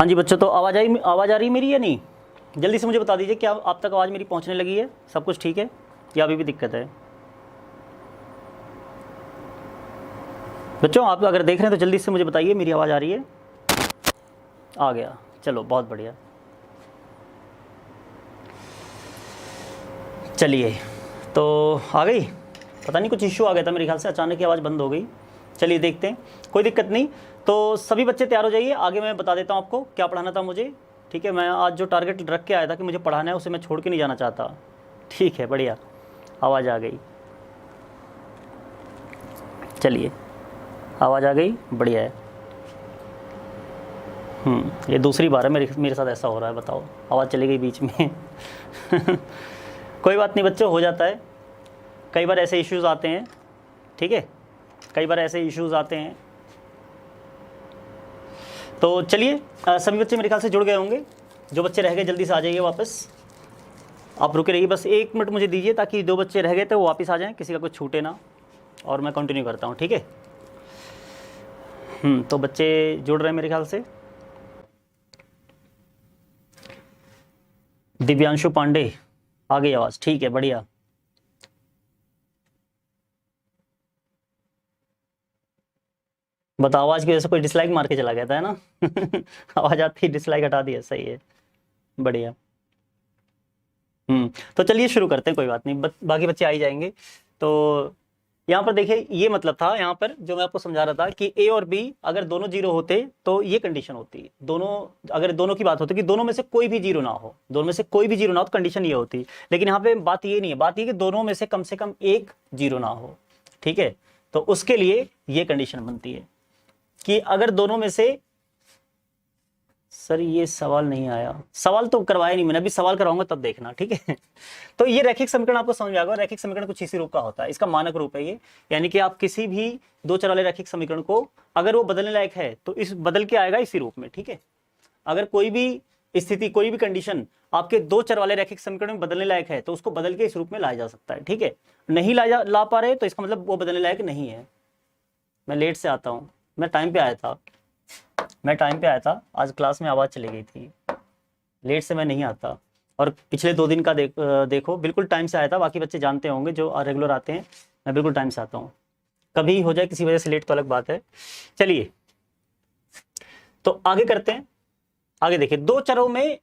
हाँ जी बच्चों, तो आवाज़ आ रही है मेरी या नहीं? जल्दी से मुझे बता दीजिए, क्या आप तक आवाज़ मेरी पहुंचने लगी है? सब कुछ ठीक है या अभी भी दिक्कत है? बच्चों आप अगर देख रहे हैं तो जल्दी से मुझे बताइए, मेरी आवाज़ आ रही है? आ गया, चलो बहुत बढ़िया। चलिए, तो आ गई। पता नहीं कुछ इश्यू आ गया था मेरे ख्याल से, अचानक की आवाज़ बंद हो गई। चलिए देखते हैं, कोई दिक्कत नहीं। तो सभी बच्चे तैयार हो जाइए, आगे मैं बता देता हूँ आपको क्या पढ़ाना था मुझे। ठीक है, मैं आज जो टारगेट रख के आया था कि मुझे पढ़ाना है, उसे मैं छोड़ के नहीं जाना चाहता। ठीक है, बढ़िया, आवाज़ आ गई। चलिए, आवाज़ आ गई, बढ़िया है। ये दूसरी बार है मेरे साथ ऐसा हो रहा है, बताओ, आवाज़ चली गई बीच में। कोई बात नहीं बच्चों, हो जाता है, कई बार ऐसे इश्यूज़ आते हैं। ठीक है, कई बार ऐसे इश्यूज़ आते हैं। तो चलिए, सभी बच्चे मेरे ख्याल से जुड़ गए होंगे। जो बच्चे रह गए जल्दी से आ जाइए वापस। आप रुके रहिए, बस 1 मिनट मुझे दीजिए, ताकि 2 बच्चे रह गए थे वो वापस आ जाएं, किसी का कुछ छूटे ना, और मैं कंटिन्यू करता हूँ। ठीक है, तो बच्चे जुड़ रहे हैं मेरे ख्याल से। दिव्यांशु पांडे, आ गई आवाज़, ठीक है, बढ़िया। बताओ, आवाज़ की वजह से कोई डिसलाइक मार के चला गया था, है ना? आवाज़ आती डिसलाइक हटा दिया, सही है, बढ़िया। तो चलिए शुरू करते हैं, कोई बात नहीं, बाकी बच्चे आ ही जाएंगे। तो यहाँ पर देखिए, ये मतलब था यहाँ पर जो मैं आपको समझा रहा था कि ए और बी अगर दोनों जीरो होते तो ये कंडीशन होती। अगर दोनों की बात होती कि दोनों में से कोई भी जीरो ना हो, दोनों में से कोई भी जीरो ना हो, तो कंडीशन ये होती। लेकिन यहाँ पे बात ये नहीं है, बात ये कि दोनों में से कम एक जीरो ना हो। ठीक है, तो उसके लिए ये कंडीशन बनती है कि अगर दोनों में से, सर ये सवाल नहीं आया, सवाल तो करवाया नहीं मैंने, अभी सवाल कराऊंगा तब देखना। ठीक है। तो ये रैखिक समीकरण आपको समझ में आएगा। रैखिक समीकरण कुछ इसी रूप का होता है, इसका मानक रूप है ये, यानी कि आप किसी भी 2 चर वाले रैखिक समीकरण को अगर वो बदलने लायक है तो इस बदल के आएगा इसी रूप में। ठीक है, अगर कोई भी स्थिति, कोई भी कंडीशन आपके 2 चर वाले रैखिक समीकरण में बदलने लायक है तो उसको बदल के इस रूप में लाया जा सकता है। ठीक है, नहीं ला पा रहे तो इसका मतलब वो बदलने लायक नहीं है। मैं लेट से आता हूँ, मैं टाइम पे आया था, आज क्लास में आवाज़ चली गई थी, लेट से मैं नहीं आता। और पिछले 2 दिन का देखो, बिल्कुल टाइम से आया था। बाकी बच्चे जानते होंगे जो रेगुलर आते हैं, मैं बिल्कुल टाइम से आता हूँ। कभी हो जाए किसी वजह से लेट तो अलग बात है। चलिए, तो आगे करते हैं। आगे देखिए, 2 चरों में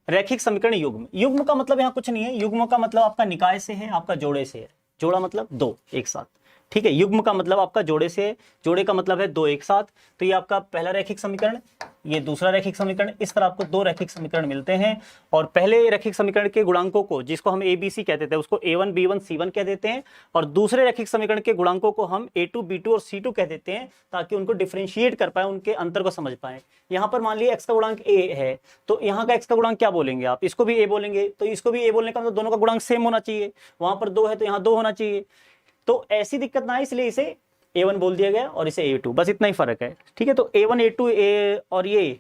रैखिक समीकरण युग्म। युग्म का मतलब यहाँ कुछ नहीं है, युग्म का मतलब आपका निकाय से है, आपका जोड़े से है। जोड़ा मतलब 2 एक साथ। ठीक है, युग्म का मतलब आपका जोड़े से है, जोड़े का मतलब है 2 एक साथ। तो ये आपका पहला रैखिक समीकरण, ये दूसरा रैखिक समीकरण, इस तरह आपको 2 रैखिक समीकरण मिलते हैं। और पहले रैखिक समीकरण के गुणांकों को, जिसको हम ABC कहते थे, उसको A1 B1 C1 कह देते हैं। और दूसरे रैखिक समीकरण के गुणांकों को हम A2 B2 और C2 कह देते हैं, ताकि उनको डिफरेंशिएट कर पाए, उनके अंतर को समझ पाए। यहाँ पर मान लिया x का गुणांक A है, तो यहाँ का x का गुणांक क्या बोलेंगे आप? इसको भी A बोलेंगे, तो इसको भी A बोलने का मतलब दोनों का गुणांक सेम होना चाहिए। वहां पर 2 है तो यहाँ 2 होना चाहिए। तो ऐसी दिक्कत ना है, इसलिए इसे A1 बोल दिया गया और इसे A2, बस इतना ही फर्क है। ठीक है, तो A1 A2 और ये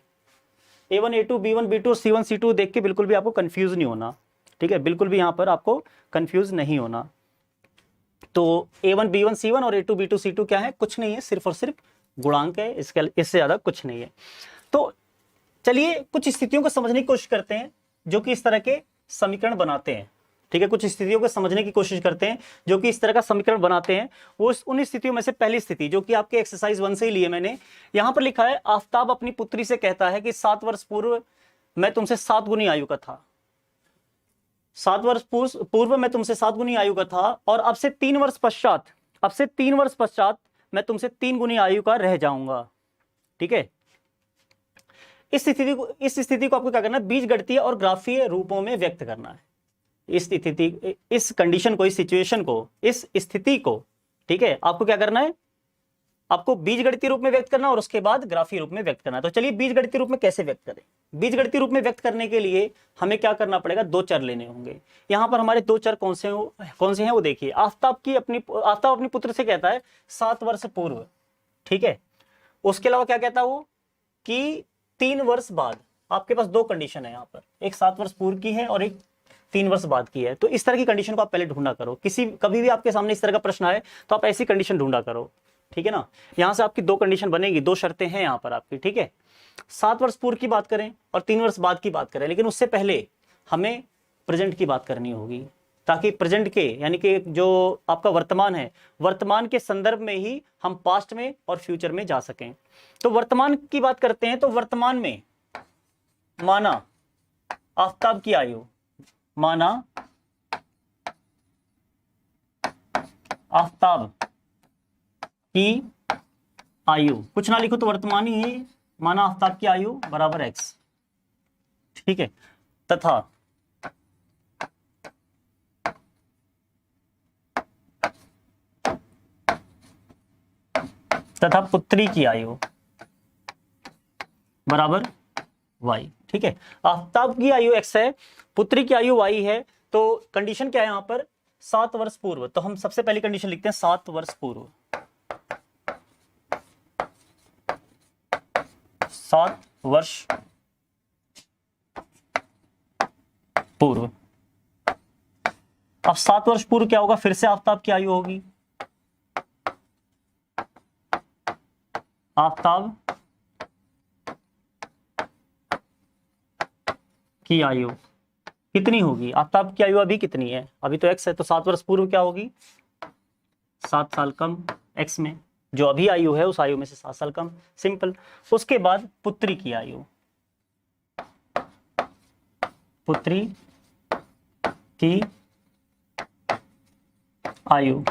A1 A2 B1 B2 और C1 C2 देख के बिल्कुल भी आपको कंफ्यूज नहीं होना। ठीक है, बिल्कुल भी यहाँ पर आपको कंफ्यूज नहीं होना। तो A1 B1 C1 और A2 B2 C2 क्या है? कुछ नहीं है, सिर्फ और सिर्फ गुणांक है, इससे ज्यादा कुछ नहीं है। तो चलिए कुछ स्थितियों को समझने की कोशिश करते हैं जो कि इस तरह के समीकरण बनाते हैं। ठीक है, कुछ स्थितियों को समझने की कोशिश करते हैं जो कि इस तरह का समीकरण बनाते हैं। वो उन स्थितियों में से पहली स्थिति जो कि आपके एक्सरसाइज 1 से ही लिए मैंने, यहां पर लिखा है, आफताब अपनी पुत्री से कहता है कि 7 वर्ष पूर्व मैं तुमसे 7 गुनी आयु का था। 7 वर्ष पूर्व मैं तुमसे 7 गुनी आयु का था, और अब से 3 वर्ष पश्चात मैं तुमसे 3 गुनी आयु का रह जाऊंगा। ठीक है, इस स्थिति को आपको क्या करना है? बीजगणितीय और ग्राफीय रूपों में व्यक्त करना है। इस कंडीशन को, इस सिचुएशन को, इस स्थिति को, ठीक है, आपको क्या करना है? आपको बीजगणितीय रूप में व्यक्त करना और उसके बाद ग्राफीय रूप में व्यक्त करना है। तो चलिए बीजगणितीय रूप में कैसे व्यक्त करें? बीजगणितीय रूप में व्यक्त करने के लिए हमें क्या करना पड़ेगा? 2 चर लेने होंगे। यहां पर हमारे 2 चर कौन से हैं वो देखिए। आफताब अपनी पुत्र से कहता है 7 वर्ष पूर्व। ठीक है, उसके अलावा क्या कहता है वो? कि 3 वर्ष बाद। आपके पास 2 कंडीशन है यहाँ पर, एक 7 वर्ष पूर्व की है और एक 3 वर्ष बाद की है। तो इस तरह की कंडीशन को आप पहले ढूंढा करो। कभी भी आपके सामने इस तरह का प्रश्न आए तो आप ऐसी कंडीशन ढूंढा करो। ठीक है ना, यहां से आपकी 2 कंडीशन बनेगी, 2 शर्तें हैं यहाँ पर आपकी। ठीक है, 7 वर्ष पूर्व की बात करें और 3 वर्ष बाद की बात करें, लेकिन उससे पहले हमें प्रेजेंट की बात करनी होगी, ताकि प्रेजेंट के यानी कि जो आपका वर्तमान है, वर्तमान के संदर्भ में ही हम पास्ट में और फ्यूचर में जा सकें। तो वर्तमान की बात करते हैं, तो वर्तमान में माना आफताब की आयु, माना आफताब की आयु, कुछ ना लिखो तो वर्तमान ही है, माना आफताब की आयु बराबर एक्स, ठीक है। तथा पुत्री की आयु बराबर y, ठीक है। आफताब की आयु x है, पुत्री की आयु y है, तो कंडीशन क्या है यहाँ पर, 7 वर्ष पूर्व। तो हम सबसे पहली कंडीशन लिखते हैं 7 वर्ष पूर्व, 7 वर्ष पूर्व। अब 7 वर्ष पूर्व क्या होगा, फिर से आफताब की आयु होगी, आफताब की आयु कितनी होगी, आफताब की आयु अभी कितनी है, अभी तो x है, तो 7 वर्ष पूर्व क्या होगी, 7 साल कम, x में जो अभी आयु है उस आयु में से 7 साल कम, सिंपल। उसके बाद पुत्री की आयु, पुत्री की आयु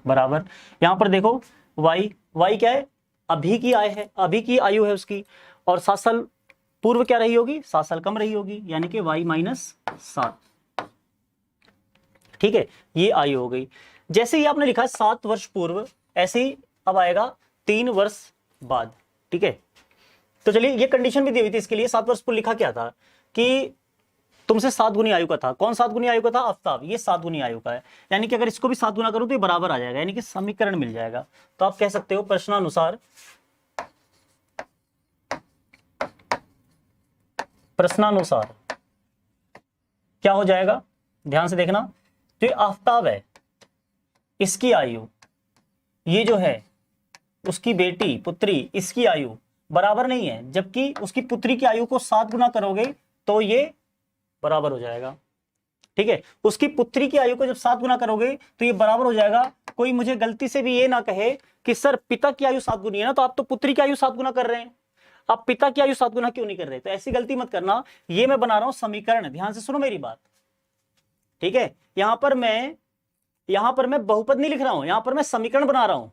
बराबर, यहां पर देखो y क्या है, अभी की आय है, अभी की आयु है उसकी, और 7 साल पूर्व क्या रही होगी, 7 साल कम रही होगी, यानी कि y माइनस 7, ठीक है, ये आयु हो गई। जैसे ही आपने लिखा 7 वर्ष पूर्व, ऐसे ही अब आएगा 3 वर्ष बाद, ठीक है। तो चलिए, ये कंडीशन भी दी हुई थी इसके लिए, 7 वर्ष पूर्व लिखा क्या था कि तुमसे 7 गुनी आयु का था, कौन 7 गुनी आयु का था, आफताब, ये 7 गुनी आयु का है, यानी कि अगर इसको भी 7 गुना करूं तो ये बराबर आ जाएगा, यानी कि समीकरण मिल जाएगा। तो आप कह सकते हो प्रश्नानुसार, प्रश्नानुसार क्या हो जाएगा, ध्यान से देखना, तो ये आफताब है, इसकी आयु, ये जो है उसकी बेटी पुत्री, इसकी आयु बराबर नहीं है, जबकि उसकी पुत्री की आयु को 7 गुना करोगे तो ये बराबर हो जाएगा, ठीक है। उसकी पुत्री की आयु को जब 7 गुना करोगे तो ये बराबर हो जाएगा। कोई मुझे गलती से भी ये ना कहे कि सर पिता की आयु 7 गुनी है ना, तो आप तो पुत्री की आयु 7 गुना कर रहे हैं, आप पिता की आयु 7 गुना क्यों नहीं कर रहे, तो ऐसी गलती मत करना। ये मैं बना रहा हूं समीकरण, ध्यान से सुनो मेरी बात, ठीक है। यहां पर मैं बहुपद नहीं लिख रहा हूं, यहां पर मैं समीकरण बना रहा हूं।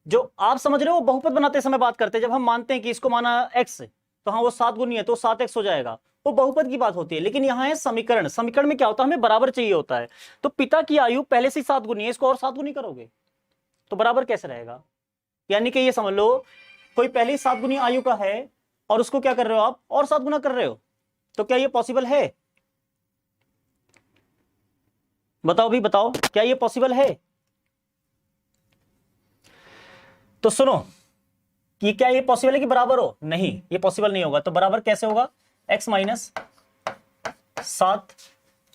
जो आप समझ रहे हो बहुपद बनाते समय बात करते हैं, जब हम मानते हैं कि इसको माना x, तो हाँ वो 7 गुनी है तो 7x हो जाएगा, वो बहुपद की बात होती है। लेकिन यहाँ है समीकरण, समीकरण में क्या होता है, हमें बराबर चाहिए होता है। तो पिता की आयु पहले से 7 गुनी है, इसको और 7 गुनी करोगे तो बराबर कैसे रहेगा, यानी कि ये समझ लो कोई पहले 7 गुनी आयु का है और उसको क्या कर रहे हो आप, और 7 गुना कर रहे हो, तो क्या ये पॉसिबल है, बताओ भी बताओ, क्या ये पॉसिबल है। तो सुनो कि क्या ये पॉसिबल है कि बराबर हो, नहीं ये पॉसिबल नहीं होगा। तो बराबर कैसे होगा, x माइनस 7,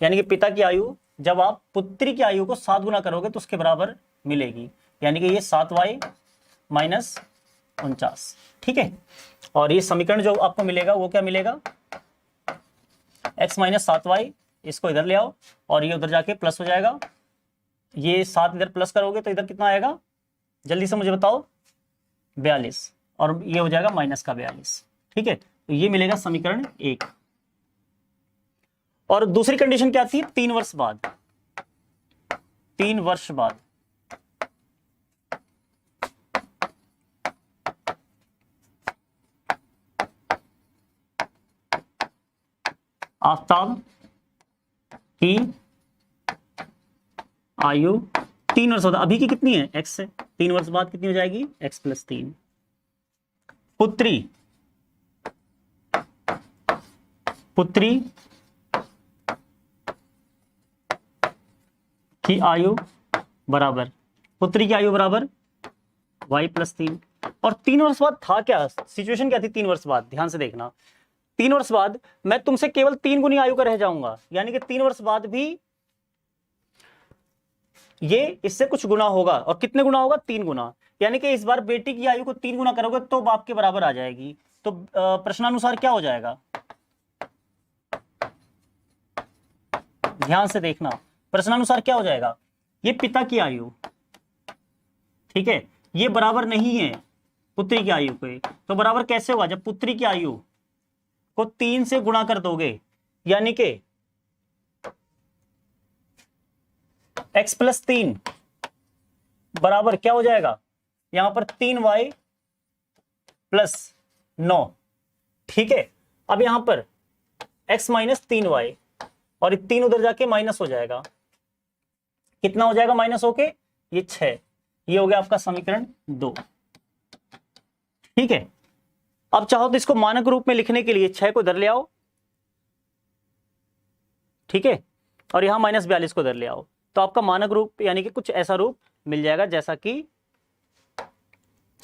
यानी कि पिता की आयु जब आप पुत्री की आयु को 7 गुना करोगे तो उसके बराबर मिलेगी, यानी कि ये 7y माइनस 49, ठीक है। और ये समीकरण जो आपको मिलेगा वो क्या मिलेगा, x माइनस 7y, इसको इधर ले आओ और ये उधर जाके प्लस हो जाएगा, ये 7 इधर प्लस करोगे तो इधर कितना आएगा, जल्दी से मुझे बताओ, 42, और ये हो जाएगा माइनस का 42, ठीक है। तो ये मिलेगा समीकरण 1। और दूसरी कंडीशन क्या थी, 3 वर्ष बाद, 3 वर्ष बाद आफताब की आयु 3 वर्ष बाद, अभी की कितनी है x है, 3 वर्ष बाद कितनी हो जाएगी, x प्लस 3। पुत्री की आयु बराबर, पुत्री की आयु बराबर y प्लस 3। और 3 वर्ष बाद था क्या, सिचुएशन क्या थी 3 वर्ष बाद, ध्यान से देखना, 3 वर्ष बाद मैं तुमसे केवल 3 गुनी आयु का रह जाऊंगा, यानी कि 3 वर्ष बाद भी ये इससे कुछ गुना होगा, और कितने गुना होगा, 3 गुना, यानी कि इस बार बेटी की आयु को 3 गुना करोगे तो बाप के बराबर आ जाएगी। तो प्रश्नानुसार क्या हो जाएगा, ध्यान से देखना, प्रश्नानुसार क्या हो जाएगा, ये पिता की आयु, ठीक है, ये बराबर नहीं है पुत्री की आयु के, तो बराबर कैसे होगा, जब पुत्री की आयु को 3 से गुणा कर दोगे, यानी कि x+3 बराबर क्या हो जाएगा, यहां पर 3y + 9, ठीक है। अब यहां पर x - 3y और 3 उधर जाके माइनस हो जाएगा, कितना हो जाएगा माइनस होके, ये 6, ये हो गया आपका समीकरण 2, ठीक है। अब चाहो तो इसको मानक रूप में लिखने के लिए 6 को इधर ले आओ, ठीक है, और यहां -42 को इधर ले आओ, तो आपका मानक रूप यानी कि कुछ ऐसा रूप मिल जाएगा जैसा कि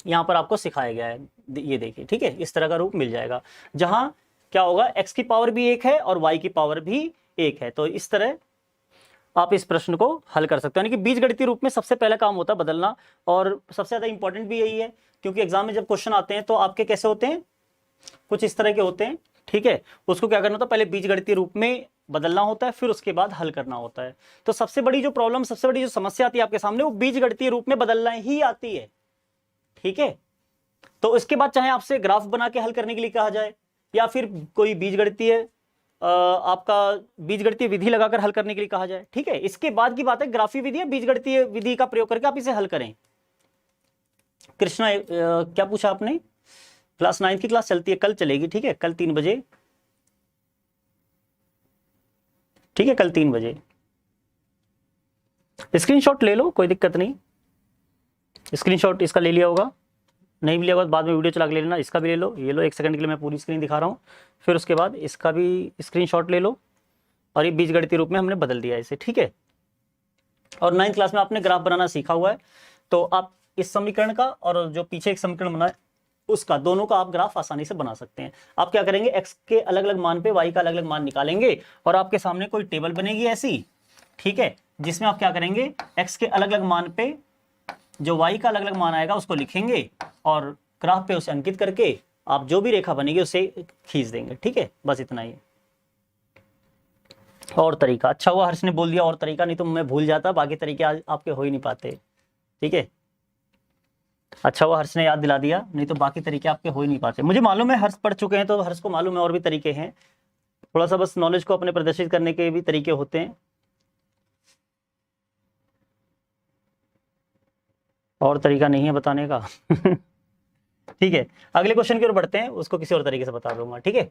यहां पर आपको सिखाया गया है, ये देखिए, ठीक है, इस तरह का रूप मिल जाएगा, जहां क्या होगा, x की पावर भी 1 है और y की पावर भी 1 है। तो इस तरह आप इस प्रश्न को हल कर सकते हो, यानी कि बीजगणितीय रूप में सबसे पहला काम होता है बदलना, और सबसे ज्यादा इंपॉर्टेंट भी यही है, क्योंकि एग्जाम में जब क्वेश्चन आते हैं तो आपके कैसे होते हैं, कुछ इस तरह के होते हैं, ठीक है, उसको क्या करना होता है, पहले बीजगणितीय रूप में बदलना होता है, फिर उसके बाद हल करना होता है। तो सबसे बड़ी जो प्रॉब्लम, सबसे बड़ी जो समस्या आती है आपके सामने, वो बीजगणितीय रूप में बदलना ही आती है, ठीक है। तो इसके बाद चाहे आपसे ग्राफ बना के हल करने के लिए कहा जाए, या फिर कोई बीजगणितीय आपका बीजगणितीय विधि लगाकर हल करने के लिए कहा जाए, ठीक है, इसके बाद की बात है ग्राफीय विधि या बीजगणितीय विधि का प्रयोग करके आप इसे हल करें। कृष्णा क्या पूछा आपने, क्लास 9 की क्लास चलती है, कल चलेगी, ठीक है, कल 3 बजे, ठीक है, कल 3 बजे। स्क्रीनशॉट ले लो, कोई दिक्कत नहीं, स्क्रीनशॉट इसका ले लिया होगा, नहीं भी लिया होगा तो बाद में वीडियो चला के ले लेना, इसका भी ले लो, ये लो, 1 सेकंड के लिए मैं पूरी स्क्रीन दिखा रहा हूँ, फिर उसके बाद इसका भी स्क्रीनशॉट ले लो, और ये बीजगणितीय रूप में हमने बदल दिया इसे, ठीक है। और 9th क्लास में आपने ग्राफ बनाना सीखा हुआ है, तो आप इस समीकरण का और जो पीछे एक समीकरण बना है उसका, दोनों का आप ग्राफ आसानी से बना सकते हैं। आप क्या करेंगे, x के अलग अलग मान पे y का अलग अलग मान निकालेंगे, और आपके सामने कोई टेबल बनेगी ऐसी, ठीक है, जिसमें आप क्या करेंगे, x के अलग अलग मान पे जो y का अलग अलग मान आएगा उसको लिखेंगे, और ग्राफ पे उसे अंकित करके आप जो भी रेखा बनेगी उसे खींच देंगे, ठीक है, बस इतना ही। और तरीका, अच्छा हुआ हर्ष ने बोल दिया और तरीका, नहीं तो मैं भूल जाता, बाकी तरीके आज आपके हो ही नहीं पाते, ठीक है, अच्छा हुआ हर्ष ने याद दिला दिया, नहीं तो बाकी तरीके आपके हो ही नहीं पाते। मुझे मालूम है हर्ष पढ़ चुके हैं, तो हर्ष को मालूम है और भी तरीके हैं, थोड़ा सा बस नॉलेज को अपने प्रदर्शित करने के भी तरीके होते हैं। और तरीका नहीं है बताने का ठीक है, अगले क्वेश्चन की ओर बढ़ते हैं, उसको किसी और तरीके से बता दूंगा, ठीक है।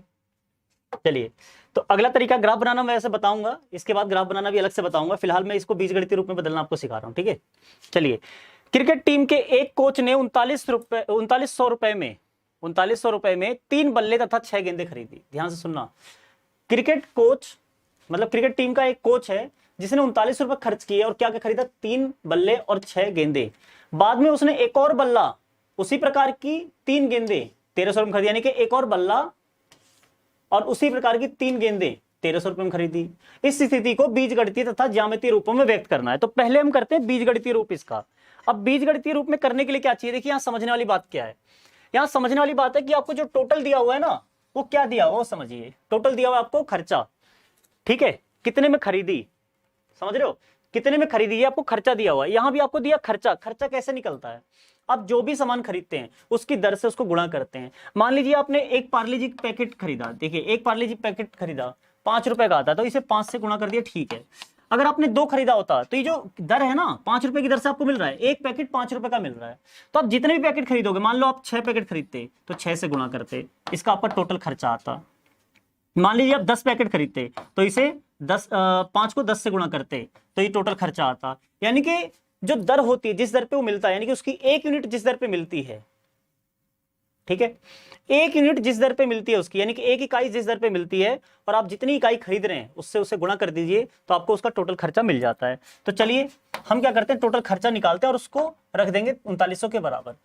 चलिए, तो अगला तरीका ग्राफ बनाना मैं ऐसे बताऊंगा, इसके बाद ग्राफ बनाना भी अलग से बताऊंगा, फिलहाल मैं इसको बीजगणितीय रूप में बदलना आपको सिखा रहा हूं, ठीक है। चलिए, क्रिकेट टीम के एक कोच ने 3900 रुपए में 3 बल्ले तथा 6 गेंदें खरीदी। ध्यान से सुनना, क्रिकेट कोच मतलब क्रिकेट टीम का एक कोच है जिसने 39 रुपए खर्च किए और क्या क्या खरीदा, 3 बल्ले और 6 गेंदें। बाद में उसने एक और बल्ला उसी प्रकार की 3 गेंदें 1300 रुपए में खरीदी, यानी कि एक और बल्ला और उसी प्रकार की 3 गेंदें 1300 रुपए में खरीदी। इस स्थिति को बीजगणितीय तथा ज्यामितीय रूपों में व्यक्त करना है। तो पहले हम करते हैं बीजगणितीय रूप इसका। अब बीजगणितीय रूप में करने के लिए क्या चाहिए, देखिए यहां समझने वाली बात क्या है, यहां समझने वाली बात है कि आपको जो टोटल दिया हुआ है ना, वो क्या दिया हुआ, वो समझिए। टोटल दिया हुआ आपको खर्चा, ठीक है, कितने में खरीदी, समझ रहे हो, कितने में खरीदी, ये आपको खर्चा दिया हुआ है। यहां भी आपको दिया खर्चा। खर्चा कैसे निकलता है, आप जो भी सामान खरीदते हैं उसकी दर से उसको गुणा करते हैं। मान लीजिए आपने एक पार्ले जी पैकेट खरीदा, देखिए एक पार्ले जी पैकेट खरीदा 5 रुपए का आता, तो इसे 5 से गुणा कर दिया, ठीक है। अगर आपने 2 खरीदा होता तो ये जो दर है ना, 5 रुपए की दर से आपको मिल रहा है, एक पैकेट 5 रुपए का मिल रहा है, तो आप जितने भी पैकेट खरीदोगे, मान लो आप 6 पैकेट खरीदते तो 6 से गुणा करते, इसका आपका टोटल खर्चा आता। मान लीजिए आप 10 पैकेट खरीदते तो इसे 5 को 10 से गुणा करते तो ये टोटल खर्चा आता। यानी कि जो दर होती है, जिस दर पे वो मिलता है, यानी कि उसकी 1 यूनिट जिस दर पे मिलती है, ठीक है, 1 यूनिट जिस दर पे मिलती है उसकी, यानी कि 1 इकाई जिस दर पे मिलती है, और आप जितनी इकाई खरीद रहे हैं उससे उसे गुणा कर दीजिए तो आपको उसका टोटल खर्चा मिल जाता है। तो चलिए हम क्या करते हैं, टोटल खर्चा निकालते हैं और उसको रख देंगे 3900 के बराबर।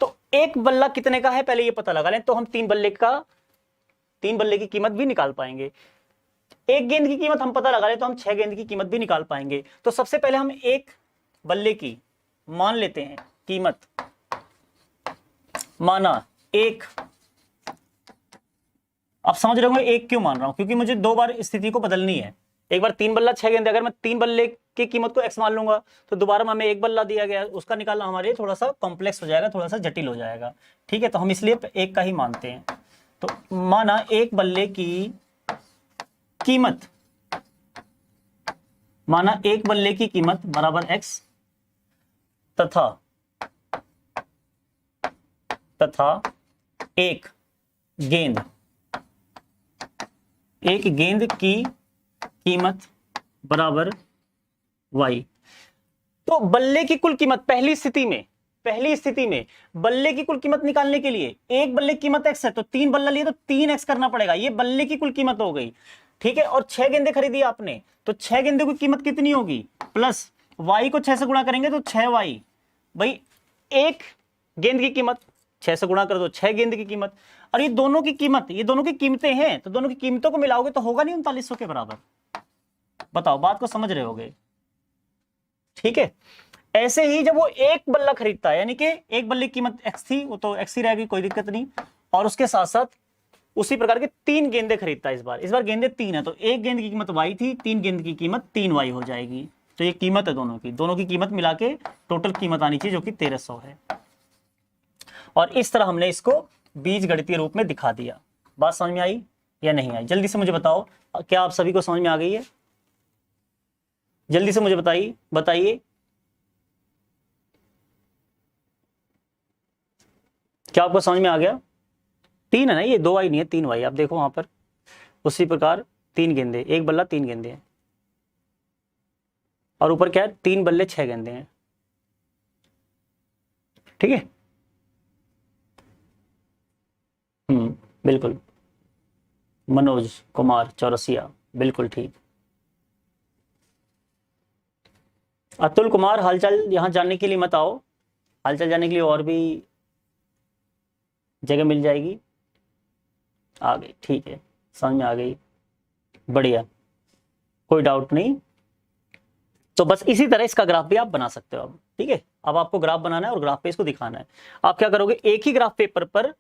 तो एक बल्ला कितने का है पहले ये पता लगा लें, तो हम 3 बल्ले की कीमत भी निकाल पाएंगे। एक गेंद की कीमत हम पता लगा ले तो हम 6 गेंद की कीमत भी निकाल पाएंगे। तो सबसे पहले हम एक बल्ले की मान लेते हैं कीमत, माना 1 आप समझ रहे होंगे एक क्यों मान रहा हूं, क्योंकि मुझे 2 बार स्थिति को बदलनी है। एक बार 3 बल्ला 6 गेंदे, अगर मैं 3 बल्ले की कीमत को x मान लूंगा तो दोबारा हमें 1 बल्ला दिया गया, उसका निकालना हमारे लिए थोड़ा सा कॉम्प्लेक्स हो जाएगा, थोड़ा सा जटिल हो जाएगा। ठीक है, तो हम इसलिए एक का ही मानते हैं। तो माना एक बल्ले की कीमत, माना एक बल्ले की कीमत बराबर x तथा एक गेंद की कीमत बराबर y। तो बल्ले की कुल कीमत पहली स्थिति में बल्ले की कुल कीमत निकालने के लिए, एक बल्ले की कीमत x है तो 3 बल्ला लिए तो 3x करना पड़ेगा, ये बल्ले की कुल कीमत हो गई। ठीक है, और 6 गेंदे खरीदी आपने तो 6 गेंदों की कीमत कितनी होगी, प्लस y को 6 से गुणा करेंगे तो 6y। भाई एक गेंद की कीमत 6 से गुणा कर दो, 6 गेंद की कीमत, और ये दोनों की कीमतें हैं, तो दोनों की कीमतों को मिलाओगे तो होगा नहीं 3900 के बराबर। बताओ, बात को समझ रहे होगे? ठीक है, ऐसे ही जब वो एक बल्ला खरीदता है, यानी कि एक बल्ले की कीमत x थी, वो तो x ही रहेगी, कोई दिक्कत नहीं, और उसके साथ साथ उसी प्रकार के 3 गेंदे खरीदता है। इस बार गेंदे 3 है, तो एक गेंद की कीमत y थी, 3 गेंद की कीमत 3y हो जाएगी। तो ये कीमत है दोनों की कीमत मिला के टोटल कीमत आनी चाहिए, जो कि 1300 है। और इस तरह हमने इसको बीजगणितीय रूप में दिखा दिया। बात समझ में आई या नहीं आई? जल्दी से मुझे बताओ, क्या आप सभी को समझ में आ गई है? जल्दी से मुझे बताइए क्या आपको समझ में आ गया? 3 है ना, ये 2y नहीं है, 3y। आप देखो वहां पर उसी प्रकार 3 गेंदे, एक बल्ला 3 गेंदे हैं, और ऊपर क्या है, 3 बल्ले 6 गेंदे हैं। ठीक है, बिल्कुल, मनोज कुमार चौरसिया, बिल्कुल ठीक। अतुल कुमार, हालचाल यहाँ जानने के लिए मत आओ, हालचाल जानने के लिए और भी जगह मिल जाएगी। आ गई, ठीक है, समझ में आ गई, बढ़िया, कोई डाउट नहीं। तो बस इसी तरह इसका ग्राफ भी आप बना सकते हो अब। ठीक है, अब आपको ग्राफ बनाना है और ग्राफ पे इसको दिखाना है। आप क्या करोगे, एक ही ग्राफ पेपर पर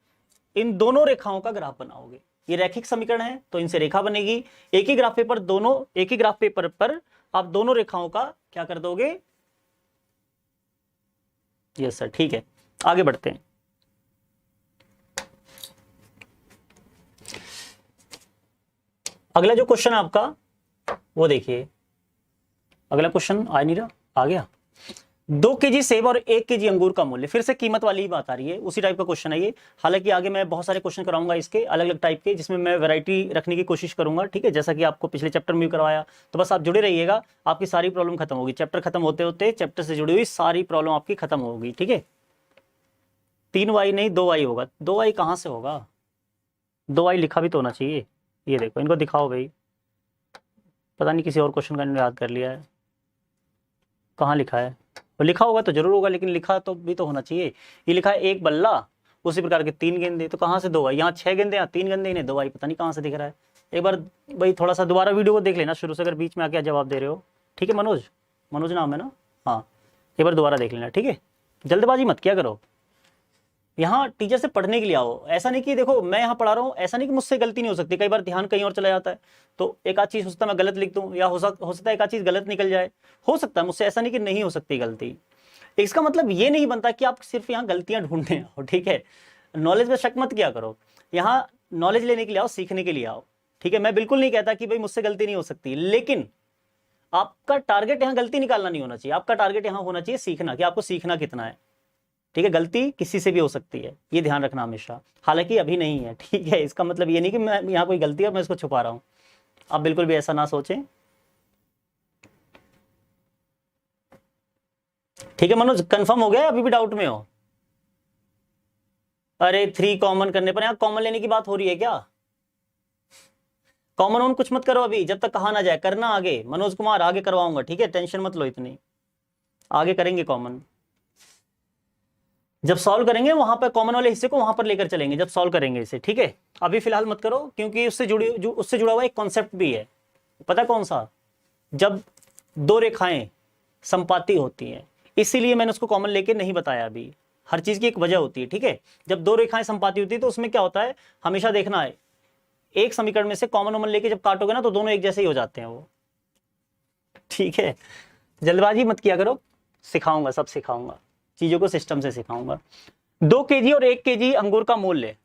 इन दोनों रेखाओं का ग्राफ बनाओगे। ये रैखिक समीकरण है तो इनसे रेखा बनेगी। एक ही ग्राफ पेपर पर आप दोनों रेखाओं का क्या कर दोगे? यस सर, ठीक है, आगे बढ़ते हैं। अगला जो क्वेश्चन है आपका वो देखिए, अगला क्वेश्चन आ नहीं रहा, आ गया। 2 केजी सेब और 1 केजी अंगूर का मूल्य, फिर से कीमत वाली ही बात आ रही है, उसी टाइप का क्वेश्चन है ये। हालांकि आगे मैं बहुत सारे क्वेश्चन कराऊंगा इसके अलग अलग टाइप के, जिसमें मैं वैरायटी रखने की कोशिश करूंगा। ठीक है, जैसा कि आपको पिछले चैप्टर में भी करवाया, तो बस आप जुड़े रहिएगा, आपकी सारी प्रॉब्लम खत्म होगी। चैप्टर खत्म होते होते चैप्टर से जुड़ी हुई सारी प्रॉब्लम आपकी खत्म होगी। ठीक है, 3y नहीं 2y होगा। 2y कहाँ से होगा? 2y लिखा भी तो होना चाहिए। ये देखो, इनको दिखाओ भाई, पता नहीं किसी और क्वेश्चन का याद कर लिया है, कहाँ लिखा है? वो लिखा होगा तो जरूर होगा, लेकिन लिखा तो भी तो होना चाहिए। ये लिखा है एक बल्ला, उसी प्रकार के 3 गेंदे, तो कहाँ से 2y? यहाँ 6 गेंदे, यहाँ 3 गेंदे, इन्हें 2y पता नहीं कहाँ से दिख रहा है। एक बार भाई थोड़ा सा दोबारा वीडियो को देख लेना शुरू से, अगर बीच में आके जवाब दे रहे हो। ठीक है, मनोज नाम है ना? हाँ, एक बार दोबारा देख लेना। ठीक है, जल्दबाजी मत किया करो, यहाँ टीचर से पढ़ने के लिए आओ। ऐसा नहीं कि देखो मैं यहाँ पढ़ा रहा हूँ, ऐसा नहीं कि मुझसे गलती नहीं हो सकती, कई बार ध्यान कहीं और चला जाता है, तो एक आध चीज हो सकता है मैं गलत लिख दूँ, या हो सकता है एक आध चीज गलत निकल जाए, हो सकता है मुझसे, ऐसा नहीं कि नहीं हो सकती गलती। इसका मतलब ये नहीं बनता कि आप सिर्फ यहाँ गलतियां ढूंढने आओ। ठीक है, नॉलेज में शक मत किया करो, यहाँ नॉलेज लेने के लिए आओ, सीखने के लिए आओ। ठीक है, मैं बिल्कुल नहीं कहता कि भाई मुझसे गलती नहीं हो सकती, लेकिन आपका टारगेट यहाँ गलती निकालना नहीं होना चाहिए, आपका टारगेट यहाँ होना चाहिए सीखना, कि आपको सीखना कितना है। ठीक है, गलती किसी से भी हो सकती है, ये ध्यान रखना हमेशा, हालांकि अभी नहीं है। ठीक है, इसका मतलब ये नहीं कि मैं यहाँ कोई गलती है मैं इसको छुपा रहा हूँ, आप बिल्कुल भी ऐसा ना सोचें। ठीक है मनोज, कंफर्म हो गया, अभी भी डाउट में हो? अरे 3 कॉमन करने पर, यहाँ कॉमन लेने की बात हो रही है क्या? कॉमन ऑन कुछ मत करो अभी, जब तक कहा ना जाए, करना आगे। मनोज कुमार आगे करवाऊंगा, ठीक है, टेंशन मत लो इतनी, आगे करेंगे कॉमन। जब सॉल्व करेंगे वहां पर कॉमन वाले हिस्से को वहां पर लेकर चलेंगे, जब सॉल्व करेंगे इसे। ठीक है, अभी फिलहाल मत करो, क्योंकि उससे जुड़ा हुआ एक कॉन्सेप्ट भी है, पता कौन सा? जब 2 रेखाएं संपाती होती हैं, इसीलिए मैंने उसको कॉमन लेके नहीं बताया अभी, हर चीज की एक वजह होती है। ठीक है, जब 2 रेखाएं संपाती होती है तो उसमें क्या होता है, हमेशा देखना है, एक समीकरण में से कॉमन लेके जब काटोगे ना तो दोनों एक जैसे ही हो जाते हैं वो, ठीक है। जल्दबाजी मत किया करो, सिखाऊंगा, सब सिखाऊंगा, चीजों को सिस्टम से सिखाऊंगा। 2 केजी और 1 केजी अंगूर का मूल्य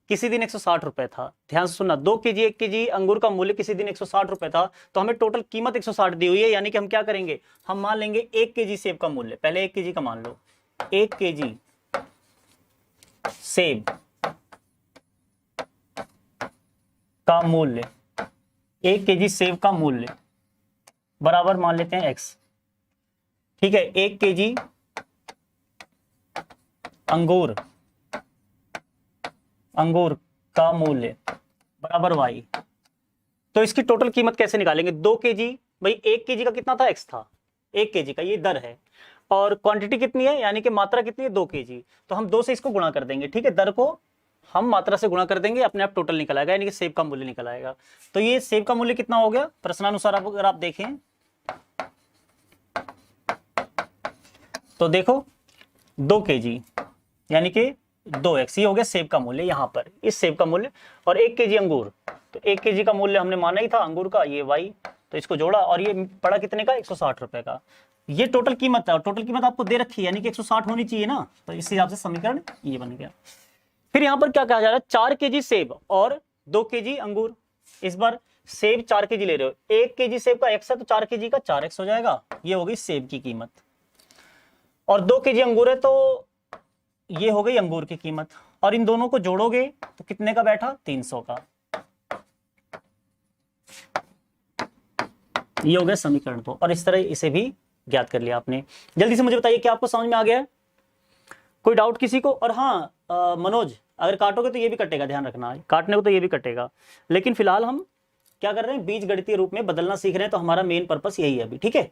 किसी दिन 160 रुपए था। ध्यान से सुनना, 2 केजी 1 केजी अंगूर का मूल्य किसी दिन 160 रुपए था, तो हमें टोटल कीमत 160 दी हुई है, यानी कि हम क्या करेंगे, हम मान लेंगे 1 केजी सेब का मूल्य, पहले 1 केजी का मान लो, 1 केजी सेब का मूल्य, 1 केजी सेब का मूल्य बराबर मान लेते हैं x, ठीक है। 1 केजी अंगूर का मूल्य बराबर y, तो इसकी टोटल कीमत कैसे निकालेंगे, 2 केजी, भाई 1 केजी का कितना था, x था, 1 केजी का ये दर है, और क्वांटिटी कितनी है, यानी कि मात्रा कितनी है, 2 केजी, तो हम 2 से इसको गुणा कर देंगे, ठीक है। दर को हम मात्रा से गुणा कर देंगे, अपने आप टोटल निकल आएगा, यानी कि सेब का मूल्य निकल आएगा। तो ये सेब का मूल्य कितना हो गया, प्रश्नानुसार अगर आप देखें तो देखो 2 केजी यानी कि 2x, ये हो गया सेब का मूल्य, यहां पर इस सेब का मूल्य, और 1 केजी अंगूर, तो 1 केजी का मूल्य हमने माना ही था अंगूर का, ये y, तो इसको जोड़ा और ये पड़ा कितने का, 160 रुपए का। ये टोटल कीमत है, और टोटल कीमत आपको दे रखी है, यानी कि 160 होनी चाहिए ना, तो इस हिसाब से समीकरण ये बन गया। फिर यहां पर क्या कहा जा रहा है, 4 केजी सेब और 2 केजी अंगूर, इस बार सेब 4 केजी ले रहे हो, 1 केजी सेब का x है तो 4 केजी का 4x हो जाएगा, ये हो गई सेब की कीमत, और 2 केजी अंगूर है तो ये हो गई अंगूर की कीमत, और इन दोनों को जोड़ोगे तो कितने का बैठा, 300 का, ये हो गया समीकरण तो, और इस तरह इसे भी ज्ञात कर लिया आपने। जल्दी से मुझे बताइए क्या आपको समझ में आ गया है, कोई डाउट किसी को। और हाँ मनोज, अगर काटोगे तो ये भी कटेगा, ध्यान रखना, काटने को तो ये भी कटेगा, लेकिन फिलहाल हम क्या कर रहे हैं, बीज गणितीय रूप में बदलना सीख रहे हैं, तो हमारा मेन पर्पस यही है अभी, ठीक है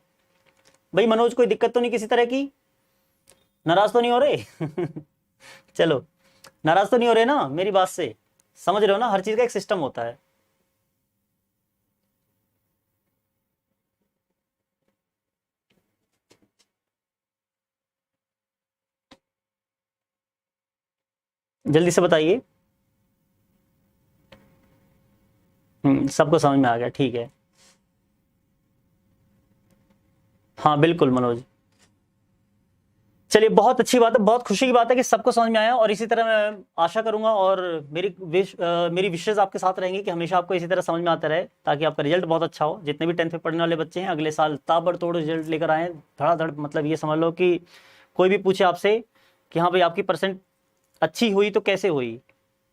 भाई। मनोज कोई दिक्कत तो नहीं किसी तरह की, नाराज तो नहीं हो रहे चलो, नाराज तो नहीं हो रहे ना मेरी बात से, समझ रहे हो ना, हर चीज का एक सिस्टम होता है। जल्दी से बताइए। सबको समझ में आ गया, ठीक है। हाँ बिल्कुल मनोज, चलिए बहुत अच्छी बात है, बहुत खुशी की बात है कि सबको समझ में आया, और इसी तरह मैं आशा करूंगा, और मेरी विशेष आपके साथ रहेंगी कि हमेशा आपको इसी तरह समझ में आता रहे, ताकि आपका रिजल्ट बहुत अच्छा हो। जितने भी 10th में पढ़ने वाले बच्चे हैं अगले साल ताबड़तोड़ रिजल्ट लेकर आए, धड़ाधड़, मतलब ये समझ लो कि कोई भी पूछे आपसे कि हाँ भाई आपकी परसेंट अच्छी हुई तो कैसे हुई,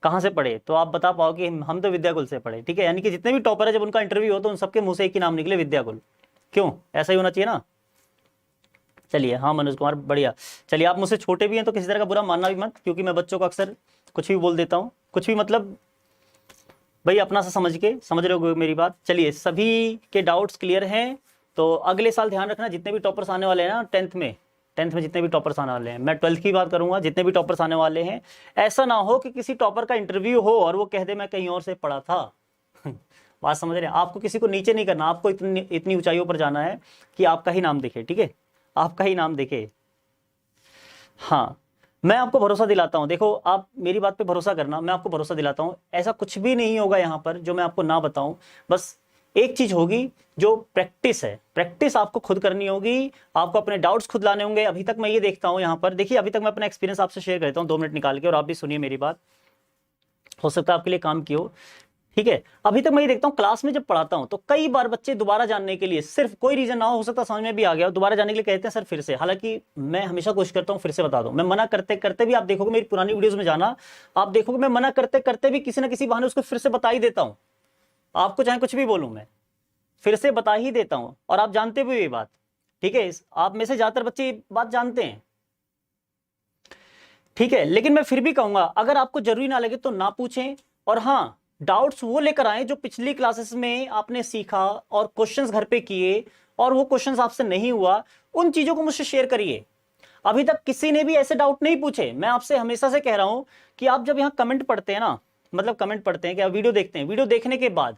कहाँ से पढ़े, तो आप बता पाओ कि हम तो विद्याकुल से पढ़े, ठीक है। यानी कि जितने भी टॉपर है जब उनका इंटरव्यू हो तो उन सबके मुंह से एक ही नाम निकले, विद्याकुल, क्यों, ऐसा ही होना चाहिए ना। चलिए हाँ मनोज कुमार बढ़िया, चलिए आप मुझसे छोटे भी हैं तो किसी तरह का बुरा मानना भी मत, क्योंकि मैं बच्चों को अक्सर कुछ भी बोल देता हूँ, कुछ भी मतलब भाई अपना सा समझ के, समझ रहे हो मेरी बात। चलिए सभी के डाउट्स क्लियर हैं, तो अगले साल ध्यान रखना जितने भी टॉपर्स आने वाले हैं ना 10th में जितने भी टॉपर्स आने वाले हैं, मैं 12th की बात करूंगा, जितने भी टॉपर्स आने वाले हैं, ऐसा ना हो कि किसी टॉपर का इंटरव्यू हो और वो कह दे मैं कहीं और से पढ़ा था बात समझ रहे हैं, आपको किसी को नीचे नहीं करना, आपको इतनी ऊंचाइयों पर जाना है कि आपका ही नाम दिखे, ठीक है, आपका ही नाम दिखे। हाँ मैं आपको भरोसा दिलाता हूँ, देखो आप मेरी बात पे भरोसा करना, मैं आपको भरोसा दिलाता हूँ, ऐसा कुछ भी नहीं होगा यहाँ पर जो मैं आपको ना बताऊं। बस एक चीज होगी जो प्रैक्टिस है, प्रैक्टिस आपको खुद करनी होगी, आपको अपने डाउट्स खुद लाने होंगे। अभी तक मैं ये देखता हूँ यहाँ पर, देखिए अभी तक मैं अपना एक्सपीरियंस आपसे शेयर करता हूँ 2 मिनट निकाल के, और आप भी सुनिए मेरी बात, हो सकता है आपके लिए काम की हो, ठीक है। अभी तक मैं ये देखता हूँ क्लास में जब पढ़ाता हूँ तो कई बार बच्चे दोबारा जानने के लिए, सिर्फ कोई रीजन ना हो सकता समझ में भी आ गया, दोबारा जानने के लिए कहते हैं सर फिर से, हालांकि मैं हमेशा कोशिश करता हूँ फिर से बता दूं, मैं मना करते करते भी, आप देखोगे मेरी पुरानी वीडियोस में जाना, आप देखोगे मैं मना करते करते भी किसी ना किसी बहाने उसको फिर से बता ही देता हूँ, आपको चाहे कुछ भी बोलूं मैं फिर से बता ही देता हूं, और आप जानते भी ये बात, ठीक है, आप में से ज्यादातर बच्चे ये बात जानते हैं, ठीक है। लेकिन मैं फिर भी कहूंगा अगर आपको जरूरी ना लगे तो ना पूछें, और हाँ डाउट्स वो लेकर आए जो पिछली क्लासेस में आपने सीखा और क्वेश्चंस घर पे किए और वो क्वेश्चंस आपसे नहीं हुआ, उन चीजों को मुझसे शेयर करिए। अभी तक किसी ने भी ऐसे डाउट नहीं पूछे, मैं आपसे हमेशा से कह रहा हूं कि आप जब यहां कमेंट पढ़ते हैं ना, मतलब कमेंट पढ़ते हैं कि आप वीडियो देखते हैं, वीडियो देखने के बाद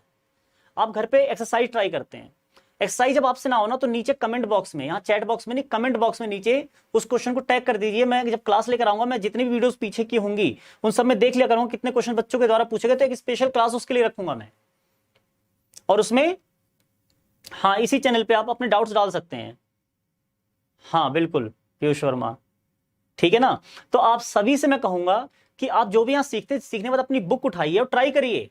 आप घर पे एक्सरसाइज ट्राई करते हैं, एक्सरसाइज जब आपसे ना हो ना तो नीचे कमेंट बॉक्स में, यहाँ चैट बॉक्स में नहीं, कमेंट बॉक्स में नीचे उस क्वेश्चन को टैग कर दीजिए। मैं जब क्लास लेकर आऊंगा, मैं जितनी भी वीडियोस पीछे की होंगी उन सब में देख लिया करूंगा कितने क्वेश्चन बच्चों के द्वारा पूछे गए, तो एक स्पेशल क्लास उसके लिए रखूंगा मैं। और उसमें हाँ इसी चैनल पे आप अपने डाउट्स डाल सकते हैं। हाँ बिल्कुल पीयूष वर्मा, ठीक है ना। तो आप सभी से मैं कहूंगा कि आप जो भी यहाँ सीखने के बाद अपनी बुक उठाइए और ट्राई करिए।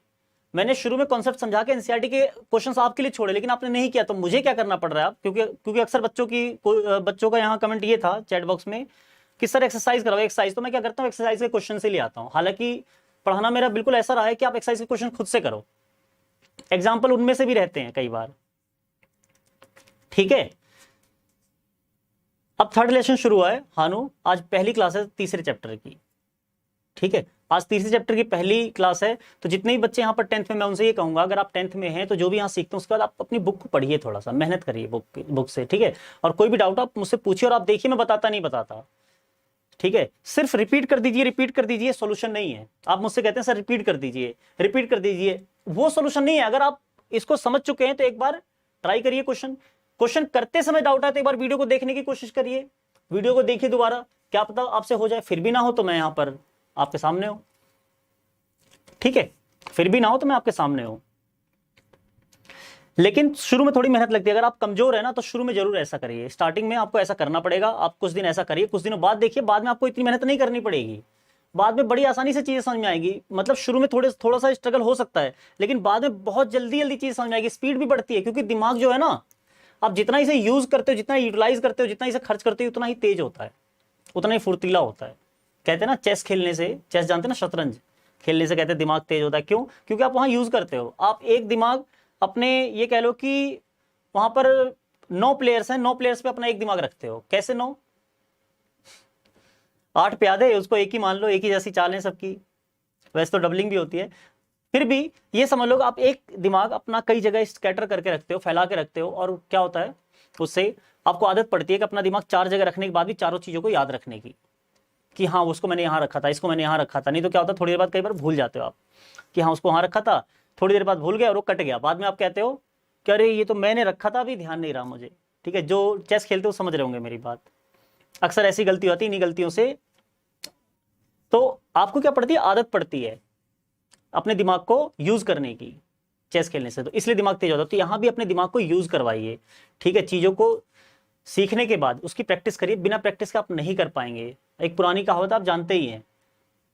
मैंने शुरू में कॉन्सेप्ट समझा के एनसीईआरटी के क्वेश्चंस आपके लिए छोड़े, लेकिन आपने नहीं किया, तो मुझे क्या करना पड़ रहा है आप, क्योंकि अक्सर बच्चों का यहाँ कमेंट ये था चैट बॉक्स में कि सर एक्सरसाइज कराओ एक्सरसाइज। तो मैं क्या करता हूँ, एक्सरसाइज के क्वेश्चन से ले आता हूँ। हालांकि पढ़ाना मेरा बिल्कुल ऐसा रहा है कि आप एक्सरसाइज के क्वेश्चन खुद से करो, एग्जाम्पल उनमें से भी रहते हैं कई बार, ठीक है। अब थर्ड लेसन शुरू हुआ है हानू, आज पहली क्लास है तीसरे चैप्टर की, ठीक है। आज तीसरे चैप्टर की पहली क्लास है। तो जितने भी बच्चे यहाँ पर 10th में, मैं उनसे ये कहूंगा अगर आप 10th में हैं तो जो भी यहाँ सीखते हैं उसके बाद आप अपनी बुक को पढ़िए, थोड़ा सा मेहनत करिए बुक से, ठीक है। और कोई भी डाउट आप मुझसे पूछिए, और आप देखिए मैं बताता नहीं बताता, ठीक है। सिर्फ रिपीट कर दीजिए, सोल्यूशन नहीं है। आप मुझसे कहते हैं सर रिपीट कर दीजिए, वो सोल्यूशन नहीं है। अगर आप इसको समझ चुके हैं तो एक बार ट्राई करिए। क्वेश्चन करते समय डाउट आए तो एक बार वीडियो को देखने की कोशिश करिए, वीडियो को देखिए दोबारा, क्या पता आपसे हो जाए। फिर भी ना हो तो मैं यहाँ पर आपके सामने हूं, ठीक है। फिर भी ना हो तो मैं आपके सामने हूं। लेकिन शुरू में थोड़ी मेहनत लगती है। अगर आप कमजोर है ना तो शुरू में जरूर ऐसा करिए, स्टार्टिंग में आपको ऐसा करना पड़ेगा। आप कुछ दिन ऐसा करिए, कुछ दिनों बाद देखिए, बाद में आपको इतनी मेहनत नहीं करनी पड़ेगी, बाद में बड़ी आसानी से चीजें समझ में आएगी। मतलब शुरू में थोड़ा सा स्ट्रगल हो सकता है, लेकिन बाद में बहुत जल्दी चीज समझ में आएगी। स्पीड भी बढ़ती है, क्योंकि दिमाग जो है ना, आप जितना इसे यूज करते हो, जितना यूटिलाइज करते हो, जितना इसे खर्च करते हो, उतना ही तेज होता है, उतना ही फुर्तीला होता है। कहते हैं ना चेस खेलने से, चेस जानते हैं ना, शतरंज खेलने से कहते हैं दिमाग तेज होता है। क्यों? क्योंकि आप वहां यूज करते हो। आप एक दिमाग अपने, ये कह लो कि वहां पर 9 प्लेयर्स हैं, 9 प्लेयर्स पे अपना एक दिमाग रखते हो। कैसे 9? 8 पे आधे, उसको एक ही मान लो, एक ही जैसी चाल है सबकी। वैसे तो डबलिंग भी होती है, फिर भी ये समझ लो आप एक दिमाग अपना कई जगह स्कैटर करके रखते हो, फैला के रखते हो। और क्या होता है, उससे आपको आदत पड़ती है कि अपना दिमाग 4 जगह रखने के बाद भी चारों चीजों को याद रखने की, कि हाँ उसको मैंने यहाँ रखा था, इसको मैंने यहाँ रखा था। नहीं तो क्या होता है, थोड़ी देर बाद कई बार भूल जाते हो आप कि हाँ उसको वहाँ रखा था, थोड़ी देर बाद भूल गए और वो कट गया। बाद में आप कहते हो कि अरे ये तो मैंने रखा था, अभी ध्यान नहीं रहा मुझे, ठीक है। जो चेस खेलते हो समझ रहे होंगे मेरी बात। अक्सर ऐसी गलती होती है, इन्हीं गलतियों से तो आपको क्या पड़ती है, आदत पड़ती है अपने दिमाग को यूज करने की चेस खेलने से, तो इसलिए दिमाग तेज होता है। तो यहाँ भी अपने दिमाग को यूज करवाइए, ठीक है। चीजों को सीखने के बाद उसकी प्रैक्टिस करिए, बिना प्रैक्टिस का आप नहीं कर पाएंगे। एक पुरानी कहावत आप जानते ही हैं,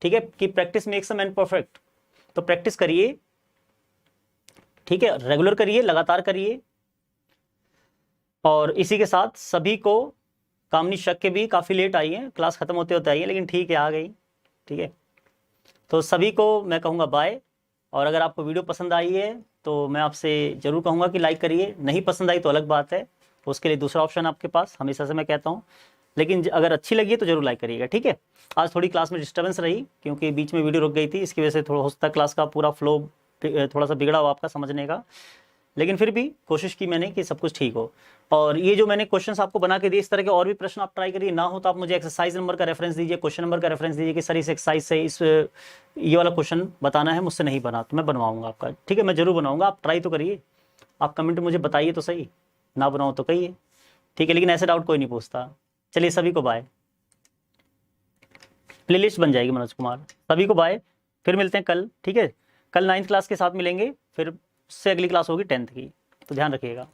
ठीक है, कि practice makes a man perfect. तो प्रैक्टिस करिए, ठीक है, रेगुलर करिए, लगातार करिए। और इसी के साथ सभी को, कामनी शक के भी काफ़ी लेट आई है, क्लास खत्म होते होते आई है, लेकिन ठीक है आ गई, ठीक है। तो सभी को मैं कहूँगा बाय। और अगर आपको वीडियो पसंद आई है तो मैं आपसे ज़रूर कहूँगा कि लाइक करिए। नहीं पसंद आई तो अलग बात है, उसके लिए दूसरा ऑप्शन आपके पास, हमेशा से मैं कहता हूँ। लेकिन अगर अच्छी लगी है तो जरूर लाइक करिएगा, ठीक है। आज थोड़ी क्लास में डिस्टर्बेंस रही, क्योंकि बीच में वीडियो रुक गई थी, इसकी वजह से थोड़ा हो सकता है क्लास का पूरा फ्लो थोड़ा सा बिगड़ा हो आपका समझने का। लेकिन फिर भी कोशिश की मैंने कि सब कुछ ठीक हो। और ये जो मैंने क्वेश्चंस आपको बना के दिए, इस तरह के और भी प्रश्न आप ट्राई करिए। ना हो तो आप मुझे एक्सरसाइज नंबर का रेफरेंस दीजिए, क्वेश्चन नंबर का रेफरेंस दीजिए कि सर इस एक्सरसाइज से इस ये वाला क्वेश्चन बताना है, मुझसे नहीं बना तो मैं बनवाऊंगा आपका, ठीक है। मैं जरूर बनाऊंगा, आप ट्राई तो करिए, आप कमेंट मुझे बताइए तो सही, ना बनाओ तो कहिए, ठीक है। लेकिन ऐसे डाउट कोई नहीं पूछता। चलिए सभी को बाय। प्लेलिस्ट बन जाएगी मनोज कुमार। सभी को बाय, फिर मिलते हैं कल, ठीक है। कल 9th क्लास के साथ मिलेंगे, फिर उससे अगली क्लास होगी 10th की, तो ध्यान रखिएगा।